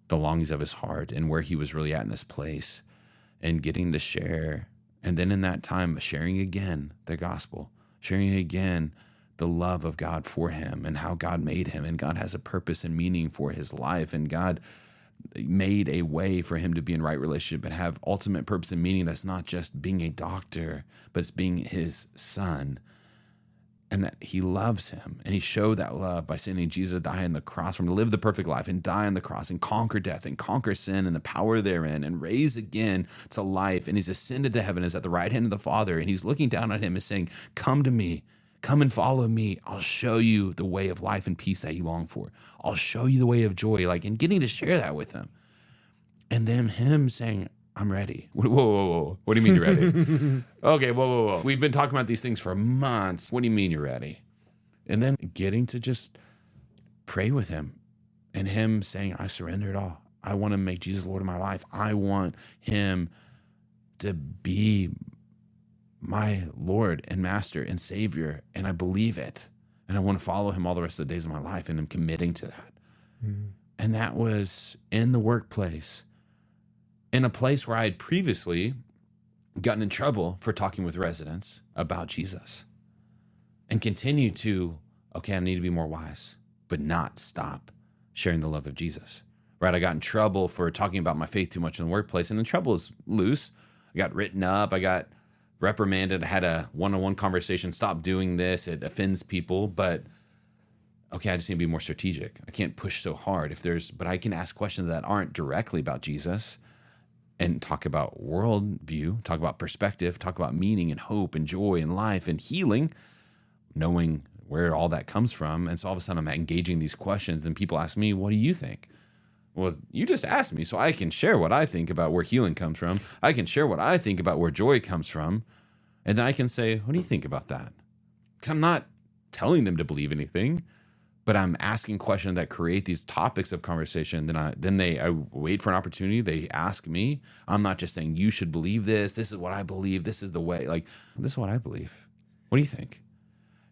the longings of his heart and where he was really at in this place and getting to share. And then in that time, sharing again the gospel, sharing again the love of God for him and how God made him. And God has a purpose and meaning for his life. And God made a way for him to be in right relationship and have ultimate purpose and meaning. That's not just being a doctor, but it's being his son, and that he loves him. And he showed that love by sending Jesus to die on the cross for him to live the perfect life and die on the cross and conquer death and conquer sin and the power therein and raise again to life. And he's ascended to heaven, is at the right hand of the Father. And he's looking down on him and saying, come to me. Come and follow me. I'll show you the way of life and peace that you long for. I'll show you the way of joy, and getting to share that with him. And then him saying, I'm ready. Whoa. What do you mean you're ready? Okay, whoa. We've been talking about these things for months. What do you mean you're ready? And then getting to just pray with him and him saying, I surrender it all. I want to make Jesus Lord of my life. I want him to be my Lord and Master and Savior, and I believe it. And I want to follow him all the rest of the days of my life, and I'm committing to that. And that was in the workplace, in a place where I had previously gotten in trouble for talking with residents about Jesus, and continue to, okay, I need to be more wise, but not stop sharing the love of Jesus, right? I got in trouble for talking about my faith too much in the workplace, and the trouble is loose. I got written up. I got reprimanded. I had a one-on-one conversation. Stop doing this. It offends people. But okay, I just need to be more strategic. I can't push so hard but I can ask questions that aren't directly about Jesus and talk about worldview, talk about perspective, talk about meaning and hope and joy and life and healing, knowing where all that comes from. And so all of a sudden I'm engaging these questions. Then people ask me, what do you think? Well, you just asked me, so I can share what I think about where healing comes from. I can share what I think about where joy comes from. And then I can say, what do you think about that? Because I'm not telling them to believe anything, but I'm asking questions that create these topics of conversation. Then I wait for an opportunity. They ask me. I'm not just saying, you should believe this. This is what I believe. This is the way. This is what I believe. What do you think?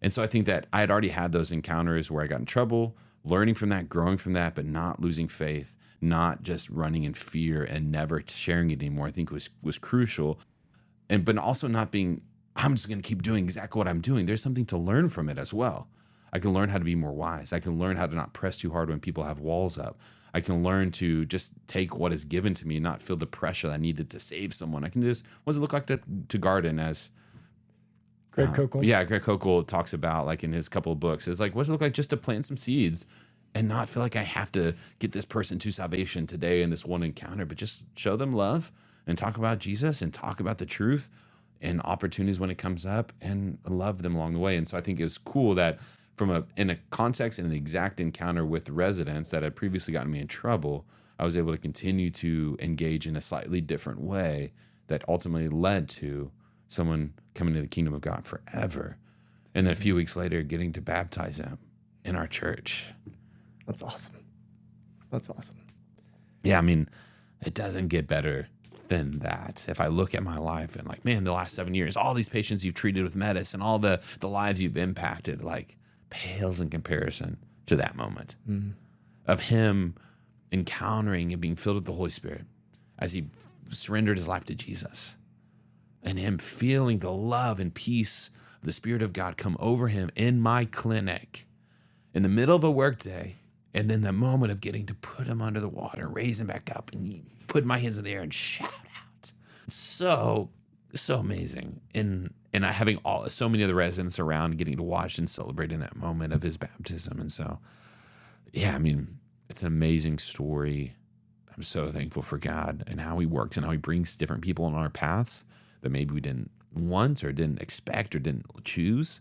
And so I think that I had already had those encounters where I got in trouble, learning from that, growing from that, but not losing faith, not just running in fear and never sharing it anymore, I think was crucial. But also not being, I'm just going to keep doing exactly what I'm doing. There's something to learn from it as well. I can learn how to be more wise. I can learn how to not press too hard when people have walls up. I can learn to just take what is given to me and not feel the pressure that I needed to save someone. I can just, what does it look like to garden, as Greg Koukl? Yeah, Greg Koukl talks about, in his couple of books. It's what does it look like just to plant some seeds and not feel like I have to get this person to salvation today in this one encounter, but just show them love and talk about Jesus and talk about the truth and opportunities when it comes up and love them along the way. And so I think it was cool that in a context and an exact encounter with residents that had previously gotten me in trouble, I was able to continue to engage in a slightly different way that ultimately led to someone coming to the kingdom of God forever. And then a few weeks later, getting to baptize him in our church. That's awesome. That's awesome. Yeah, I mean, it doesn't get better than that. If I look at my life and man, the last 7 years, all these patients you've treated with medicine, all the lives you've impacted, pales in comparison to that moment of him encountering and being filled with the Holy Spirit as he surrendered his life to Jesus, and him feeling the love and peace of the Spirit of God come over him in my clinic in the middle of a workday. And then the moment of getting to put him under the water, raise him back up, and put my hands in the air and shout out. So amazing. And having so many of the residents around getting to watch and celebrate in that moment of his baptism. And so, yeah, I mean, it's an amazing story. I'm so thankful for God and how he works and how he brings different people on our paths that maybe we didn't want or didn't expect or didn't choose.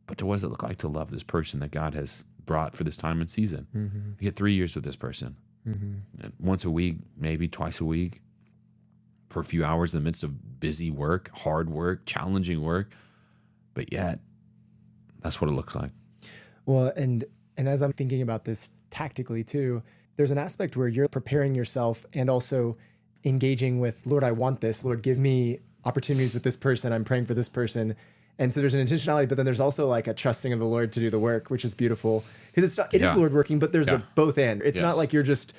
But what does it look like to love this person that God has brought for this time and season? You get 3 years with this person. And once a week, maybe twice a week, for a few hours in the midst of busy work, hard work, challenging work. But yet, that's what it looks like. Well, and as I'm thinking about this tactically too, there's an aspect where you're preparing yourself and also engaging with, Lord, I want this. Lord, give me opportunities with this person. I'm praying for this person. And so there's an intentionality, but then there's also like a trusting of the Lord to do the work, which is beautiful because it is the Lord working, but there's a both and. It's not like you're just,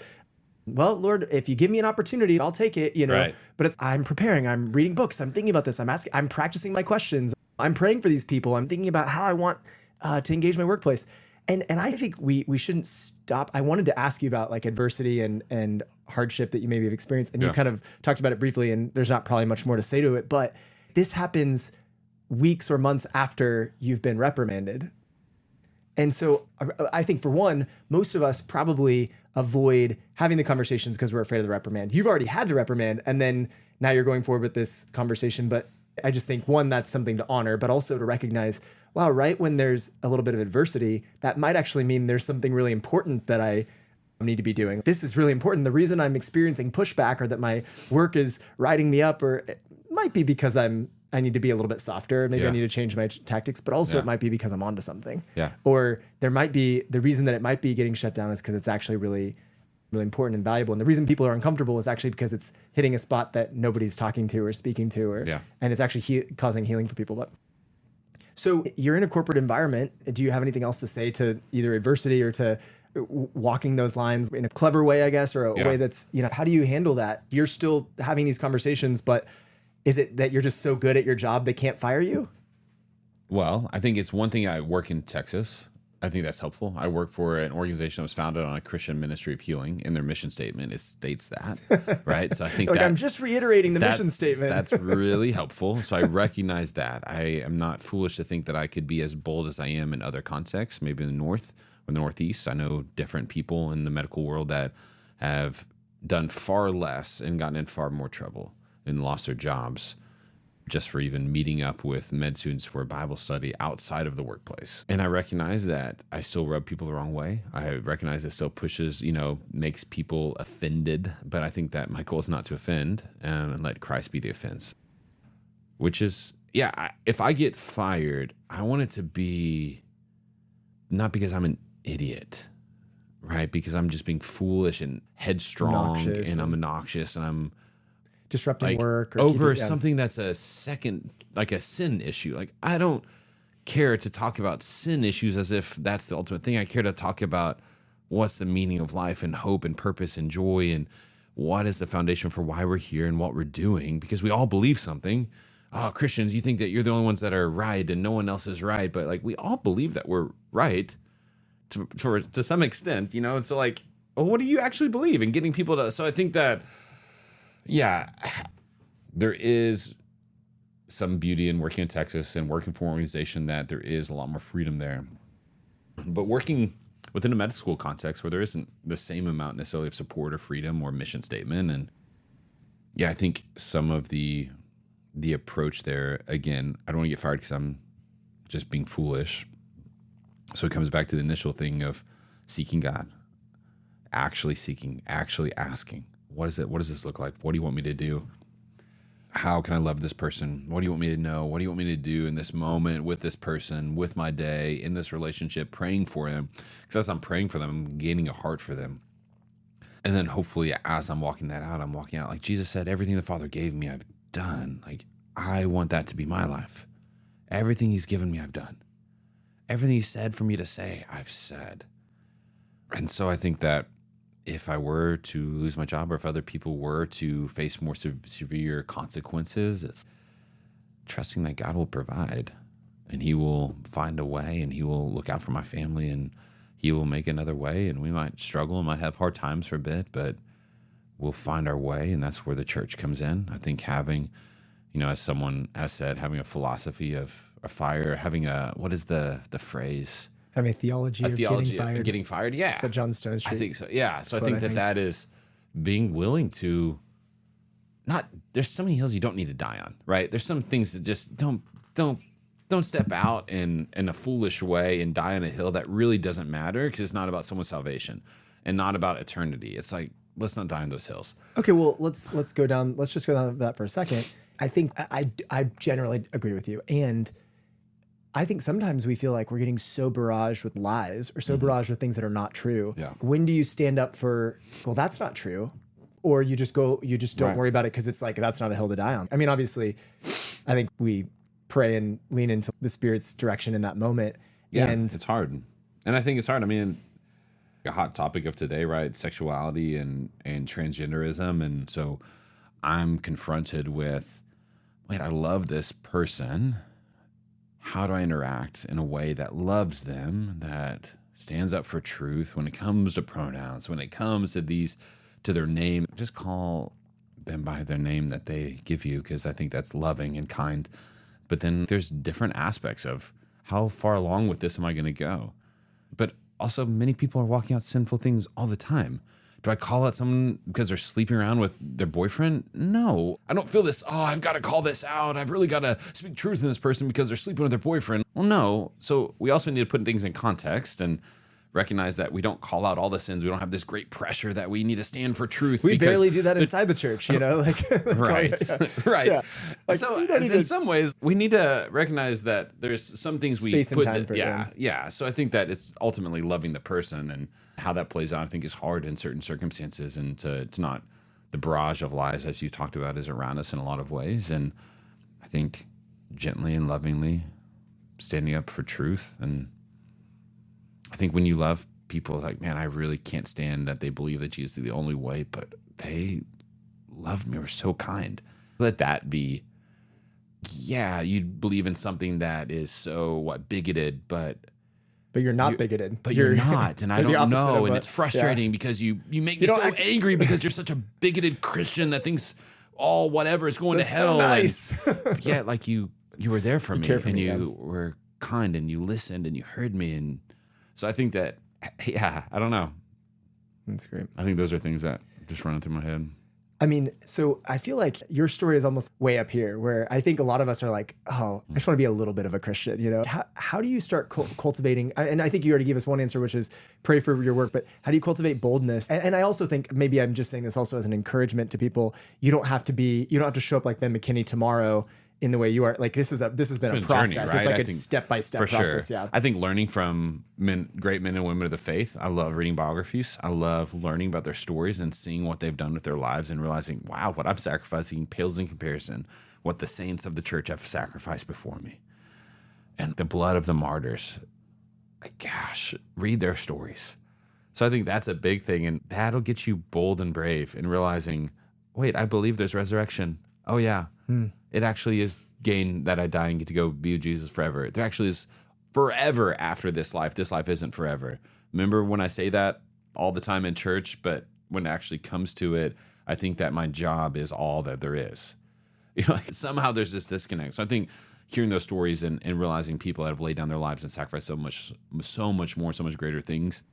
well, Lord, if you give me an opportunity, I'll take it, you know, Right. but it's, I'm preparing, I'm reading books, I'm thinking about this, I'm asking, I'm practicing my questions, I'm praying for these people, I'm thinking about how I want to engage my workplace. And I think we shouldn't stop. I wanted to ask you about like adversity and hardship that you maybe have experienced. And you kind of talked about it briefly, and there's not probably much more to say to it, but this happens weeks or months after you've been reprimanded. And so I think for one, most of us probably avoid having the conversations because we're afraid of the reprimand. You've already had the reprimand, and then now you're going forward with this conversation. But I just think, one, that's something to honor, but also to recognize, wow, right when there's a little bit of adversity, that might actually mean there's something really important that I need to be doing. This is really important. The reason I'm experiencing pushback or that my work is riding me up, or it might be because I need to be a little bit softer. Maybe I need to change my tactics, but also it might be because I'm onto something. Yeah. Or there might be, the reason that it might be getting shut down is because it's actually really, really important and valuable. And the reason people are uncomfortable is actually because it's hitting a spot that nobody's talking to or speaking to, and it's actually causing healing for people. But so you're in a corporate environment. Do you have anything else to say to either adversity or to walking those lines in a clever way, I guess, or a way that's, you know, how do you handle that? You're still having these conversations, but is it that you're just so good at your job they can't fire you? Well, I think it's one thing. I work in Texas. I think that's helpful. I work for an organization that was founded on a Christian ministry of healing. In their mission statement, it states that, right? So I think like, I'm just reiterating the mission statement. That's really helpful. So I recognize that. I am not foolish to think that I could be as bold as I am in other contexts, maybe in the North or the Northeast. I know different people in the medical world that have done far less and gotten in far more trouble and lost their jobs just for even meeting up with med students for a Bible study outside of the workplace. And I recognize that I still rub people the wrong way. I recognize it still pushes, makes people offended. But I think that my goal is not to offend and let Christ be the offense. Which is, if I get fired, I want it to be not because I'm an idiot, right? Because I'm just being foolish and headstrong and I'm obnoxious and I'm disrupting work or over something that's a sin issue. Like, I don't care to talk about sin issues as if that's the ultimate thing. I care to talk about what's the meaning of life and hope and purpose and joy and what is the foundation for why we're here and what we're doing, because we all believe something. Oh, Christians, you think that you're the only ones that are right and no one else is right, but like, we all believe that we're right to some extent, and so like, what do you actually believe? And getting people to, so I think that there is some beauty in working in Texas and working for an organization that there is a lot more freedom there. But working within a medical school context where there isn't the same amount necessarily of support or freedom or mission statement. And I think some of the approach there, again, I don't want to get fired because I'm just being foolish. So it comes back to the initial thing of seeking God, actually seeking, actually asking. What is it? What does this look like? What do you want me to do? How can I love this person? What do you want me to know? What do you want me to do in this moment with this person, with my day, in this relationship, praying for them? Because as I'm praying for them, I'm gaining a heart for them. And then hopefully as I'm walking that out, I'm walking out like Jesus said, everything the Father gave me, I've done. Like, I want that to be my life. Everything he's given me, I've done. Everything he said for me to say, I've said. And so I think that if I were to lose my job or if other people were to face more severe consequences, it's trusting that God will provide and he will find a way and he will look out for my family and he will make another way. And we might struggle and might have hard times for a bit, but we'll find our way. And that's where the church comes in. I think having, as someone has said, having a philosophy of a fire, having what is the phrase? Having a theology of getting fired. Yeah. It's a John Stone Street. I think so. Yeah. So I think that is being willing to there's so many hills you don't need to die on, right? There's some things that just don't step out in a foolish way and die on a hill that really doesn't matter because it's not about someone's salvation and not about eternity. It's like, let's not die on those hills. Okay. Well, let's just go down that for a second. I think I generally agree with you. And I think sometimes we feel like we're getting so barraged with lies or so barraged with things that are not true. Yeah. When do you stand up for, well, that's not true? or you just don't Right. worry about it because it's like, that's not a hill to die on. I mean, obviously, I think we pray and lean into the Spirit's direction in that moment. Yeah, And it's hard. And I think it's hard. I mean, a hot topic of today, right? Sexuality and transgenderism. And so I'm confronted with, wait, I love this person. How do I interact in a way that loves them, that stands up for truth when it comes to pronouns, when it comes to their name? Just call them by their name that they give you, because I think that's loving and kind. But then there's different aspects of how far along with this am I going to go? But also, many people are walking out sinful things all the time. Do I call out someone because they're sleeping around with their boyfriend? No. I don't feel this, I've got to call this out. I've really got to speak truth in this person because they're sleeping with their boyfriend. Well, no. So we also need to put things in context and recognize that we don't call out all the sins. We don't have this great pressure that we need to stand for truth. we barely do that inside the church, like Right. Right. Yeah. Like, So you don't need in to- some ways, we need to recognize that there's some things Space we and put time for them. Yeah. So I think that it's ultimately loving the person, and how that plays out, I think, is hard in certain circumstances, and it's not the barrage of lies, as you talked about, is around us in a lot of ways. And I think gently and lovingly standing up for truth. And I think when you love people, like, man, I really can't stand that they believe that Jesus is the only way, but they loved me, were so kind. Let that be, yeah, you believe in something that is so bigoted, but you're not bigoted. but you're not, and I you're the don't opposite know, of and what- it's frustrating because you make me don't so act- angry because you're such a bigoted Christian that thinks all whatever is going That's to hell. so nice. And yeah, like you were there for me, care for and me, you man. were kind, and you listened, and you heard me, and so I think that, yeah, I don't know. That's great. I think those are things that just run through my head. I mean, so I feel like your story is almost way up here, where I think a lot of us are like, oh, I just want to be a little bit of a Christian, How do you start cultivating? And I think you already gave us one answer, which is pray for your work, but how do you cultivate boldness? And I also think, maybe I'm just saying this also as an encouragement to people, you don't have to show up like Ben McKinney tomorrow in the way you are. Like, this has been a process. Journey, right? It's like I a think step-by-step for process. sure. Yeah. I think learning from great men and women of the faith. I love reading biographies. I love learning about their stories and seeing what they've done with their lives and realizing, wow, what I'm sacrificing pales in comparison what the saints of the church have sacrificed before me. And the blood of the martyrs. Gosh, read their stories. So I think that's a big thing, and that'll get you bold and brave in realizing, wait, I believe there's resurrection. Oh yeah. It actually is gain that I die and get to go be with Jesus forever. There actually is forever after this life. This life isn't forever. Remember when I say that all the time in church, but when it actually comes to it, I think that my job is all that there is. Somehow there's this disconnect. So I think hearing those stories and realizing people that have laid down their lives and sacrificed so much more, so much greater things.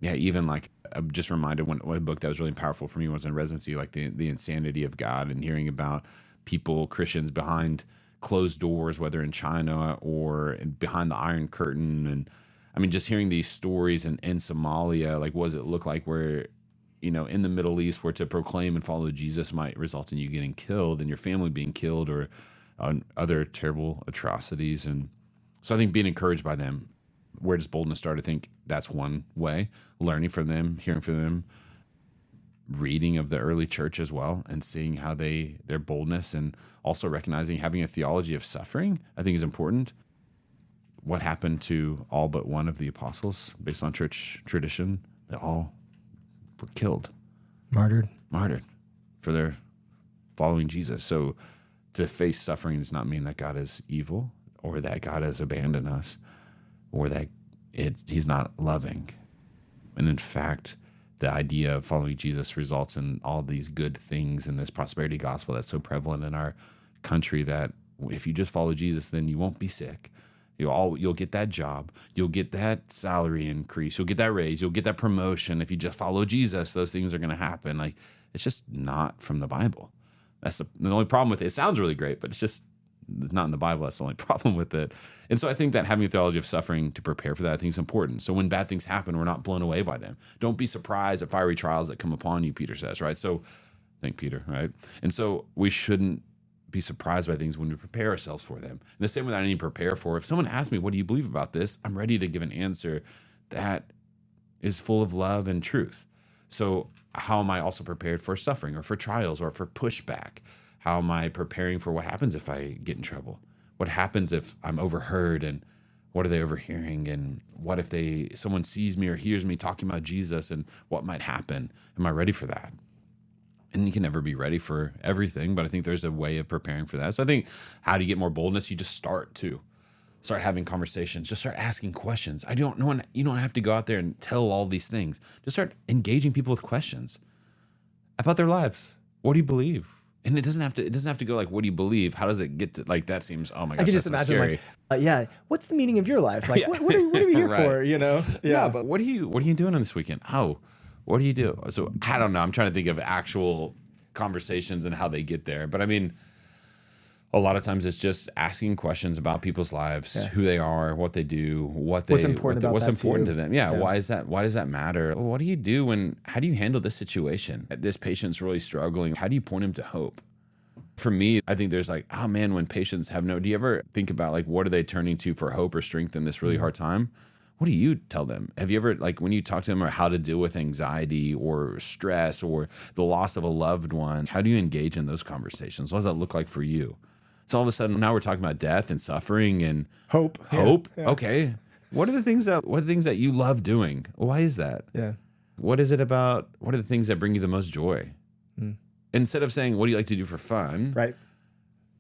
Yeah, even like I'm just reminded one book that was really powerful for me was in residency, like the insanity of God, and hearing about people, Christians, behind closed doors, whether in China or behind the Iron Curtain. And I mean, just hearing these stories in Somalia, like what does it look like where, in the Middle East, where to proclaim and follow Jesus might result in you getting killed and your family being killed, or other terrible atrocities. And so I think being encouraged by them. Where does boldness start? I think that's one way. Learning from them, hearing from them, reading of the early church as well, and seeing how their boldness, and also recognizing having a theology of suffering, I think is important. What happened to all but one of the apostles based on church tradition? They all were killed. Martyred for their following Jesus. So to face suffering does not mean that God is evil or that God has abandoned us, or that he's not loving. And in fact, the idea of following Jesus results in all these good things in this prosperity gospel that's so prevalent in our country, that if you just follow Jesus, then you won't be sick. You'll get that job. You'll get that salary increase. You'll get that raise. You'll get that promotion. If you just follow Jesus, those things are going to happen. Like, it's just not from the Bible. That's the only problem with it. It sounds really great, but it's not in the Bible. That's the only problem with it. And so I think that having a theology of suffering to prepare for that, I think is important. So when bad things happen, we're not blown away by them. Don't be surprised at fiery trials that come upon you, Peter says, right? So thank Peter, right? And so we shouldn't be surprised by things when we prepare ourselves for them. In the same way that I need to prepare for, if someone asks me, what do you believe about this? I'm ready to give an answer that is full of love and truth. So how am I also prepared for suffering or for trials or for pushback? How am I preparing for what happens if I get in trouble? What happens if I'm overheard, and what are they overhearing? And what if someone sees me or hears me talking about Jesus, and what might happen? Am I ready for that? And you can never be ready for everything, but I think there's a way of preparing for that. So I think, how do you get more boldness? You just start having conversations. Just start asking questions. You don't have to go out there and tell all these things. Just start engaging people with questions about their lives. What do you believe? And it doesn't have to go like, what do you believe? How does it get to, like, that seems, oh my gosh, I can just that's so imagine scary. what's the meaning of your life? Like, Yeah. what are we here Right. for? Yeah, but what are you doing on this weekend? Oh, what do you do? So I don't know. I'm trying to think of actual conversations and how they get there. But I mean, a lot of times it's just asking questions about people's lives, who they are, what they do, what's important to them. Yeah. Why is that? Why does that matter? What do you do how do you handle this situation? This patient's really struggling. How do you point him to hope? For me, I think there's like, oh man, when patients do you ever think about like, what are they turning to for hope or strength in this really hard time? What do you tell them? Have you ever, like, when you talk to them, or how to deal with anxiety or stress or the loss of a loved one, how do you engage in those conversations? What does that look like for you? So all of a sudden now we're talking about death and suffering and hope. Yeah. Yeah. Okay. What are the things that you love doing? Why is that? Yeah. What is it about? What are the things that bring you the most joy? Instead of saying, what do you like to do for fun? Right.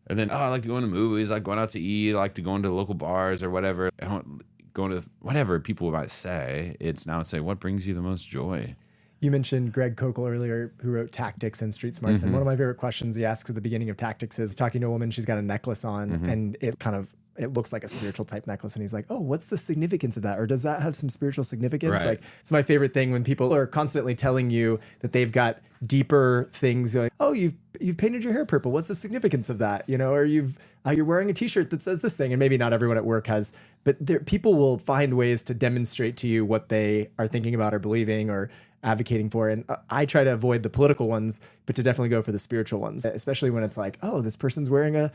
And then, I like to go into movies, I like going out to eat, I like to go into local bars or whatever. I don't go into whatever people might say. It's now say, what brings you the most joy? You mentioned Greg Kokel earlier, who wrote Tactics and Street Smarts. And one of my favorite questions he asks at the beginning of Tactics is talking to a woman. She's got a necklace on, and it looks like a spiritual type necklace. And he's like, oh, what's the significance of that? Or does that have some spiritual significance? Right. Like, it's my favorite thing when people are constantly telling you that they've got deeper things. Like, oh, you've painted your hair purple. What's the significance of that? Or you're wearing a t-shirt that says this thing. And maybe not everyone at work has, but people will find ways to demonstrate to you what they are thinking about or believing or advocating for. And I try to avoid the political ones, but to definitely go for the spiritual ones, especially when it's like, oh, this person's wearing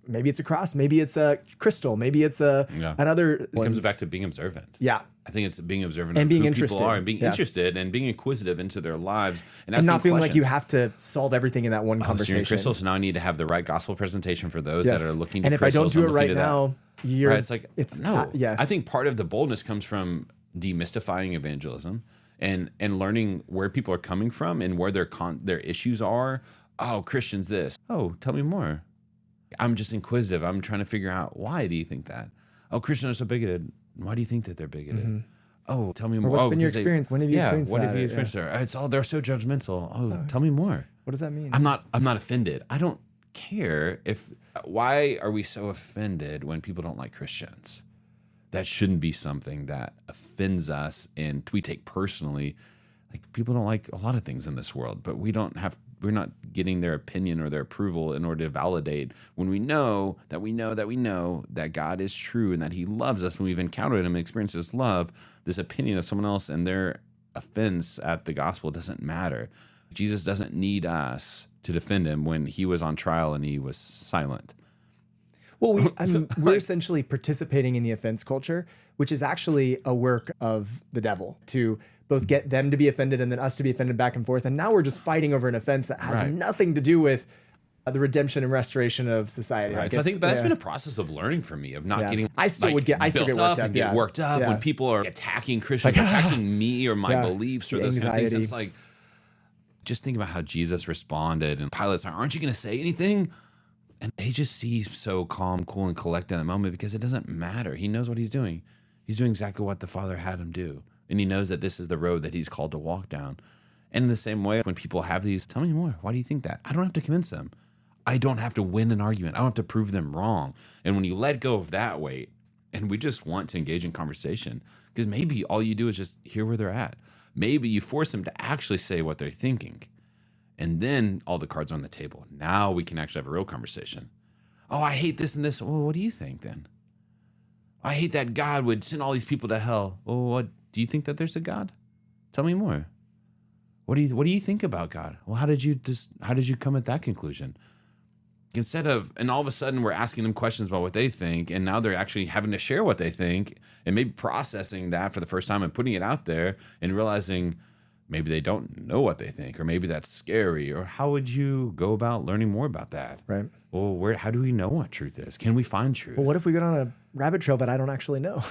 maybe it's a cross, maybe it's a crystal, maybe it's another. It comes back to being observant. Yeah. I think it's being observant and of being who interested. people are, and being interested and being inquisitive into their lives, and not feeling like questions. you have to solve everything in that one conversation. So crystals, now I need to have the right gospel presentation for those that are looking to and if I don't crystals. do it right now, I think part of the boldness comes from demystifying evangelism and learning where people are coming from and where their issues are. Oh, Christians this. Oh, tell me more. I'm just inquisitive. I'm trying to figure out, why do you think that? Oh, Christians are so bigoted. Why do you think that they're bigoted? Oh, tell me more. What's been your experience? When have you experienced that? What have you experienced there? They're so judgmental. Oh, tell me more. What does that mean? I'm not offended. I don't care why are we so offended when people don't like Christians? That shouldn't be something that offends us and we take personally. Like, people don't like a lot of things in this world, but we're not getting their opinion or their approval in order to validate when we know that God is true and that he loves us, and we've encountered him and experienced his love. This opinion of someone else and their offense at the gospel doesn't matter. Jesus doesn't need us to defend him when he was on trial and he was silent. Well, we're essentially participating in the offense culture, which is actually a work of the devil to both get them to be offended and then us to be offended back and forth. And now we're just fighting over an offense that has nothing to do with the redemption and restoration of society. Right. Like, so I think that's been a process of learning for me, of not getting I still get worked up when people are attacking Christians, attacking me or my beliefs or those kind of things. It's like, just think about how Jesus responded, and Pilate's like, aren't you going to say anything? And they just see so calm, cool, and collected in the moment because it doesn't matter. He knows what he's doing. He's doing exactly what the Father had him do. And he knows that this is the road that he's called to walk down. And in the same way, when people have these, tell me more. Why do you think that? I don't have to convince them. I don't have to win an argument. I don't have to prove them wrong. And when you let go of that weight, and we just want to engage in conversation, because maybe all you do is just hear where they're at. Maybe you force them to actually say what they're thinking. And then all the cards are on the table. Now we can actually have a real conversation. Oh, I hate this and this. Well, what do you think then? I hate that God would send all these people to hell. Well, what do you think that there's a God? Tell me more. What do you think about God? Well, how did you come at that conclusion? And all of a sudden we're asking them questions about what they think, and now they're actually having to share what they think and maybe processing that for the first time and putting it out there and realizing maybe they don't know what they think, or maybe that's scary, or how would you go about learning more about that? Right. Well, how do we know what truth is? Can we find truth? Well, what if we go down a rabbit trail that I don't actually know?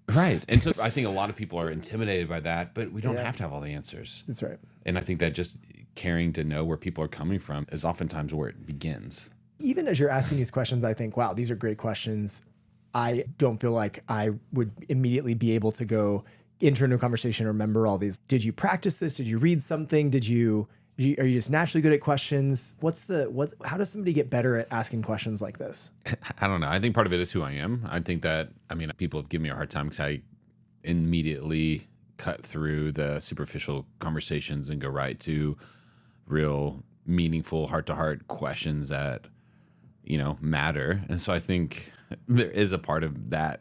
Right. And so I think a lot of people are intimidated by that, but we don't Yeah. have to have all the answers. That's right. And I think that just caring to know where people are coming from is oftentimes where it begins. Even as you're asking these questions, I think, wow, these are great questions. I don't feel like I would immediately be able to go enter into a conversation or remember all these. Did you practice this? Did you read something? Are you just naturally good at questions? How does somebody get better at asking questions like this? I don't know. I think part of it is who I am. I think that, people have given me a hard time because I immediately cut through the superficial conversations and go right to real meaningful heart-to-heart questions that, matter. And so I think there is a part of that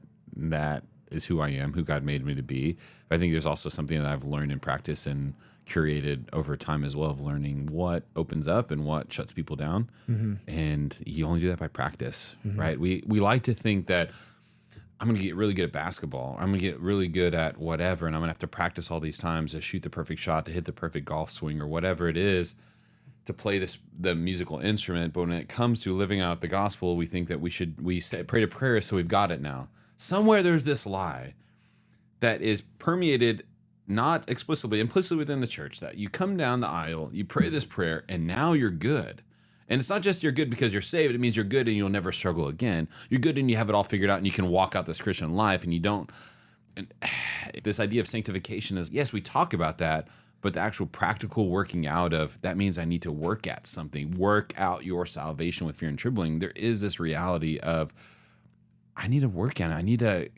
is who I am, who God made me to be. I think there's also something that I've learned in practice and curated over time as well, of learning what opens up and what shuts people down. Mm-hmm. And you only do that by practice, mm-hmm. right? We like to think that I'm going to get really good at basketball. I'm going to get really good at whatever, and I'm going to have to practice all these times to shoot the perfect shot, to hit the perfect golf swing, or whatever it is, to play the musical instrument. But when it comes to living out the gospel, we think that we pray to prayer, so we've got it now. Somewhere there's this lie that is permeated, not explicitly, implicitly within the church, that you come down the aisle, you pray this prayer, and now you're good. And it's not just you're good because you're saved. It means you're good and you'll never struggle again. You're good and you have it all figured out and you can walk out this Christian life and you don't. And this idea of sanctification is, yes, we talk about that, but the actual practical working out of that means I need to work at something, work out your salvation with fear and trembling. There is this reality of I need to work at it. I need to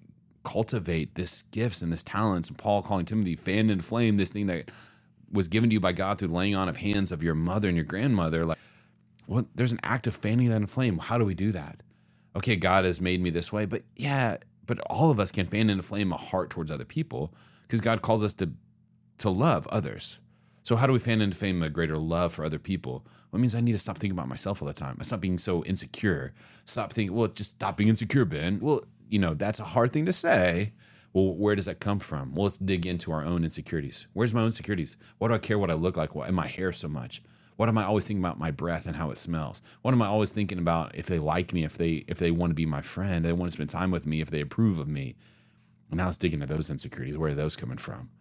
cultivate this gifts and this talents. And Paul calling Timothy, fan and flame, this thing that was given to you by God through the laying on of hands of your mother and your grandmother. Like, well, there's an act of fanning that in flame. How do we do that? Okay, God has made me this way, but all of us can fan into flame a heart towards other people because God calls us to love others. So how do we fan into flame a greater love for other people? Well, it means I need to stop thinking about myself all the time. I stop being so insecure. Stop thinking, well, just stop being insecure, Ben. Well, that's a hard thing to say. Well, where does that come from? Well, let's dig into our own insecurities. Where's my own insecurities? Why do I care what I look like? Why am my hair so much? What am I always thinking about my breath and how it smells? What am I always thinking about if they like me, if they want to be my friend, they want to spend time with me, if they approve of me? And now let's dig into those insecurities. Where are those coming from?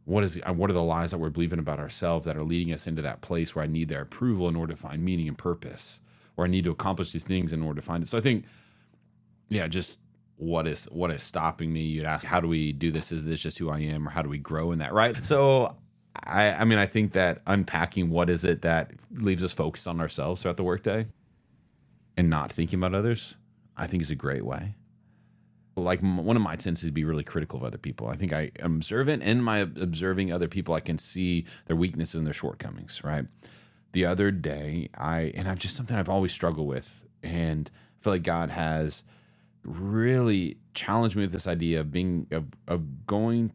What are the lies that we're believing about ourselves that are leading us into that place where I need their approval in order to find meaning and purpose, or I need to accomplish these things in order to find it? So I think, just what is stopping me? You'd ask, how do we do this? Is this just who I am, or how do we grow in that? Right. So I think that unpacking what is it that leaves us focused on ourselves throughout the workday and not thinking about others, I think is a great way. Like one of my tendencies is to be really critical of other people. I think I am observant, and my observing other people, I can see their weaknesses and their shortcomings, right? The other day, I've just something I've always struggled with, and I feel like God has really challenged me with this idea of going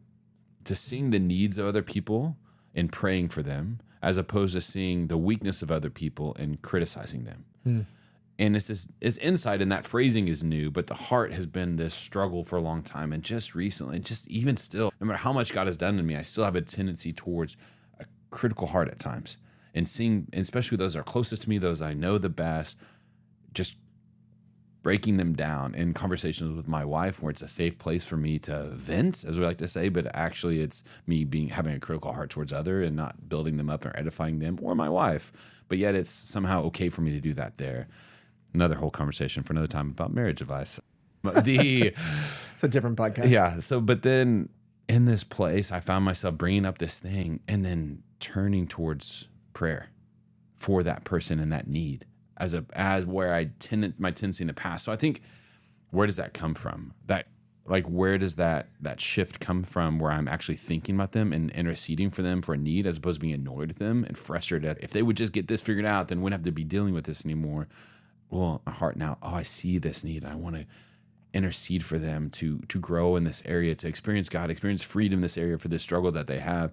to seeing the needs of other people and praying for them, as opposed to seeing the weakness of other people and criticizing them. And it's insight, and that phrasing is new, but the heart has been this struggle for a long time. And just recently, just even still, no matter how much God has done to me, I still have a tendency towards a critical heart at times. And seeing, especially those that are closest to me, those I know the best, just breaking them down in conversations with my wife, where it's a safe place for me to vent, as we like to say, but actually it's me having a critical heart towards other and not building them up or edifying them or my wife. But yet it's somehow okay for me to do that there. Another whole conversation for another time about marriage advice. It's a different podcast. Yeah. So, but then in this place, I found myself bringing up this thing and then turning towards prayer for that person and that need as where my tendency in the past. So I think, where does that come from? Where does that shift come from, where I'm actually thinking about them and interceding for them for a need, as opposed to being annoyed with them and frustrated? If they would just get this figured out, then we wouldn't have to be dealing with this anymore. Well, my heart now, I see this need. I want to intercede for them to grow in this area, to experience God, experience freedom in this area for this struggle that they have.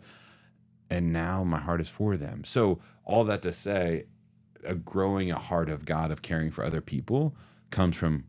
And now my heart is for them. So all that to say, growing a heart of God, of caring for other people, comes from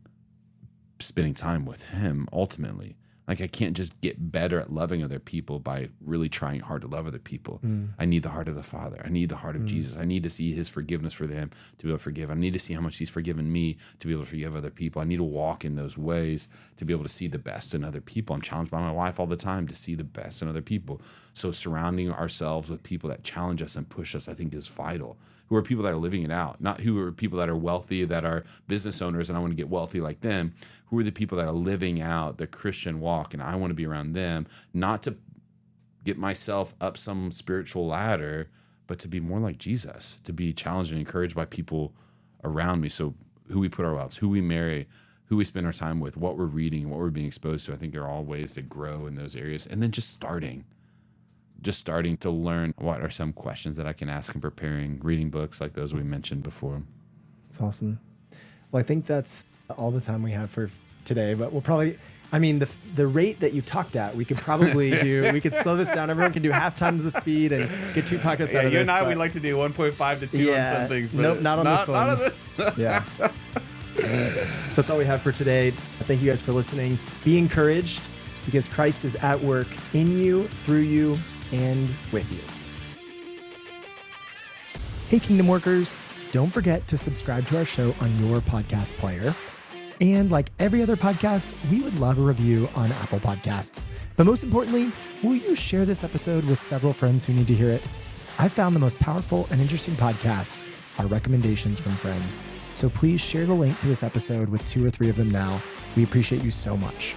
spending time with Him ultimately. Like I can't just get better at loving other people by really trying hard to love other people. I need the heart of the Father. I need the heart of Jesus. I need to see his forgiveness for them to be able to forgive. I need to see how much he's forgiven me to be able to forgive other people. I need to walk in those ways to be able to see the best in other people. I'm challenged by my wife all the time to see the best in other people. So surrounding ourselves with people that challenge us and push us, I think, is vital. Who are people that are living it out, not who are people that are wealthy, that are business owners, and I want to get wealthy like them. Who are the people that are living out the Christian walk, and I want to be around them, not to get myself up some spiritual ladder, but to be more like Jesus, to be challenged and encouraged by people around me. So who we put our lives, who we marry, who we spend our time with, what we're reading, what we're being exposed to, I think are all ways to grow in those areas. And then just starting to learn what are some questions that I can ask in preparing, reading books like those we mentioned before. That's awesome. Well, I think that's all the time we have for today, but we'll probably, I mean, the rate that you talked at, we could probably we could slow this down. Everyone can do half times the speed and get 2 podcasts out of this. You and I, we like to do 1.5 to 2 on some things, but nope, not on this one. Not on this. Yeah. So that's all we have for today. Thank you guys for listening. Be encouraged because Christ is at work in you, through you, and with you. Hey, Kingdom Workers, don't forget to subscribe to our show on your podcast player. And like every other podcast, we would love a review on Apple Podcasts. But most importantly, will you share this episode with several friends who need to hear it? I've found the most powerful and interesting podcasts are recommendations from friends. So please share the link to this episode with 2 or 3 of them now. We appreciate you so much.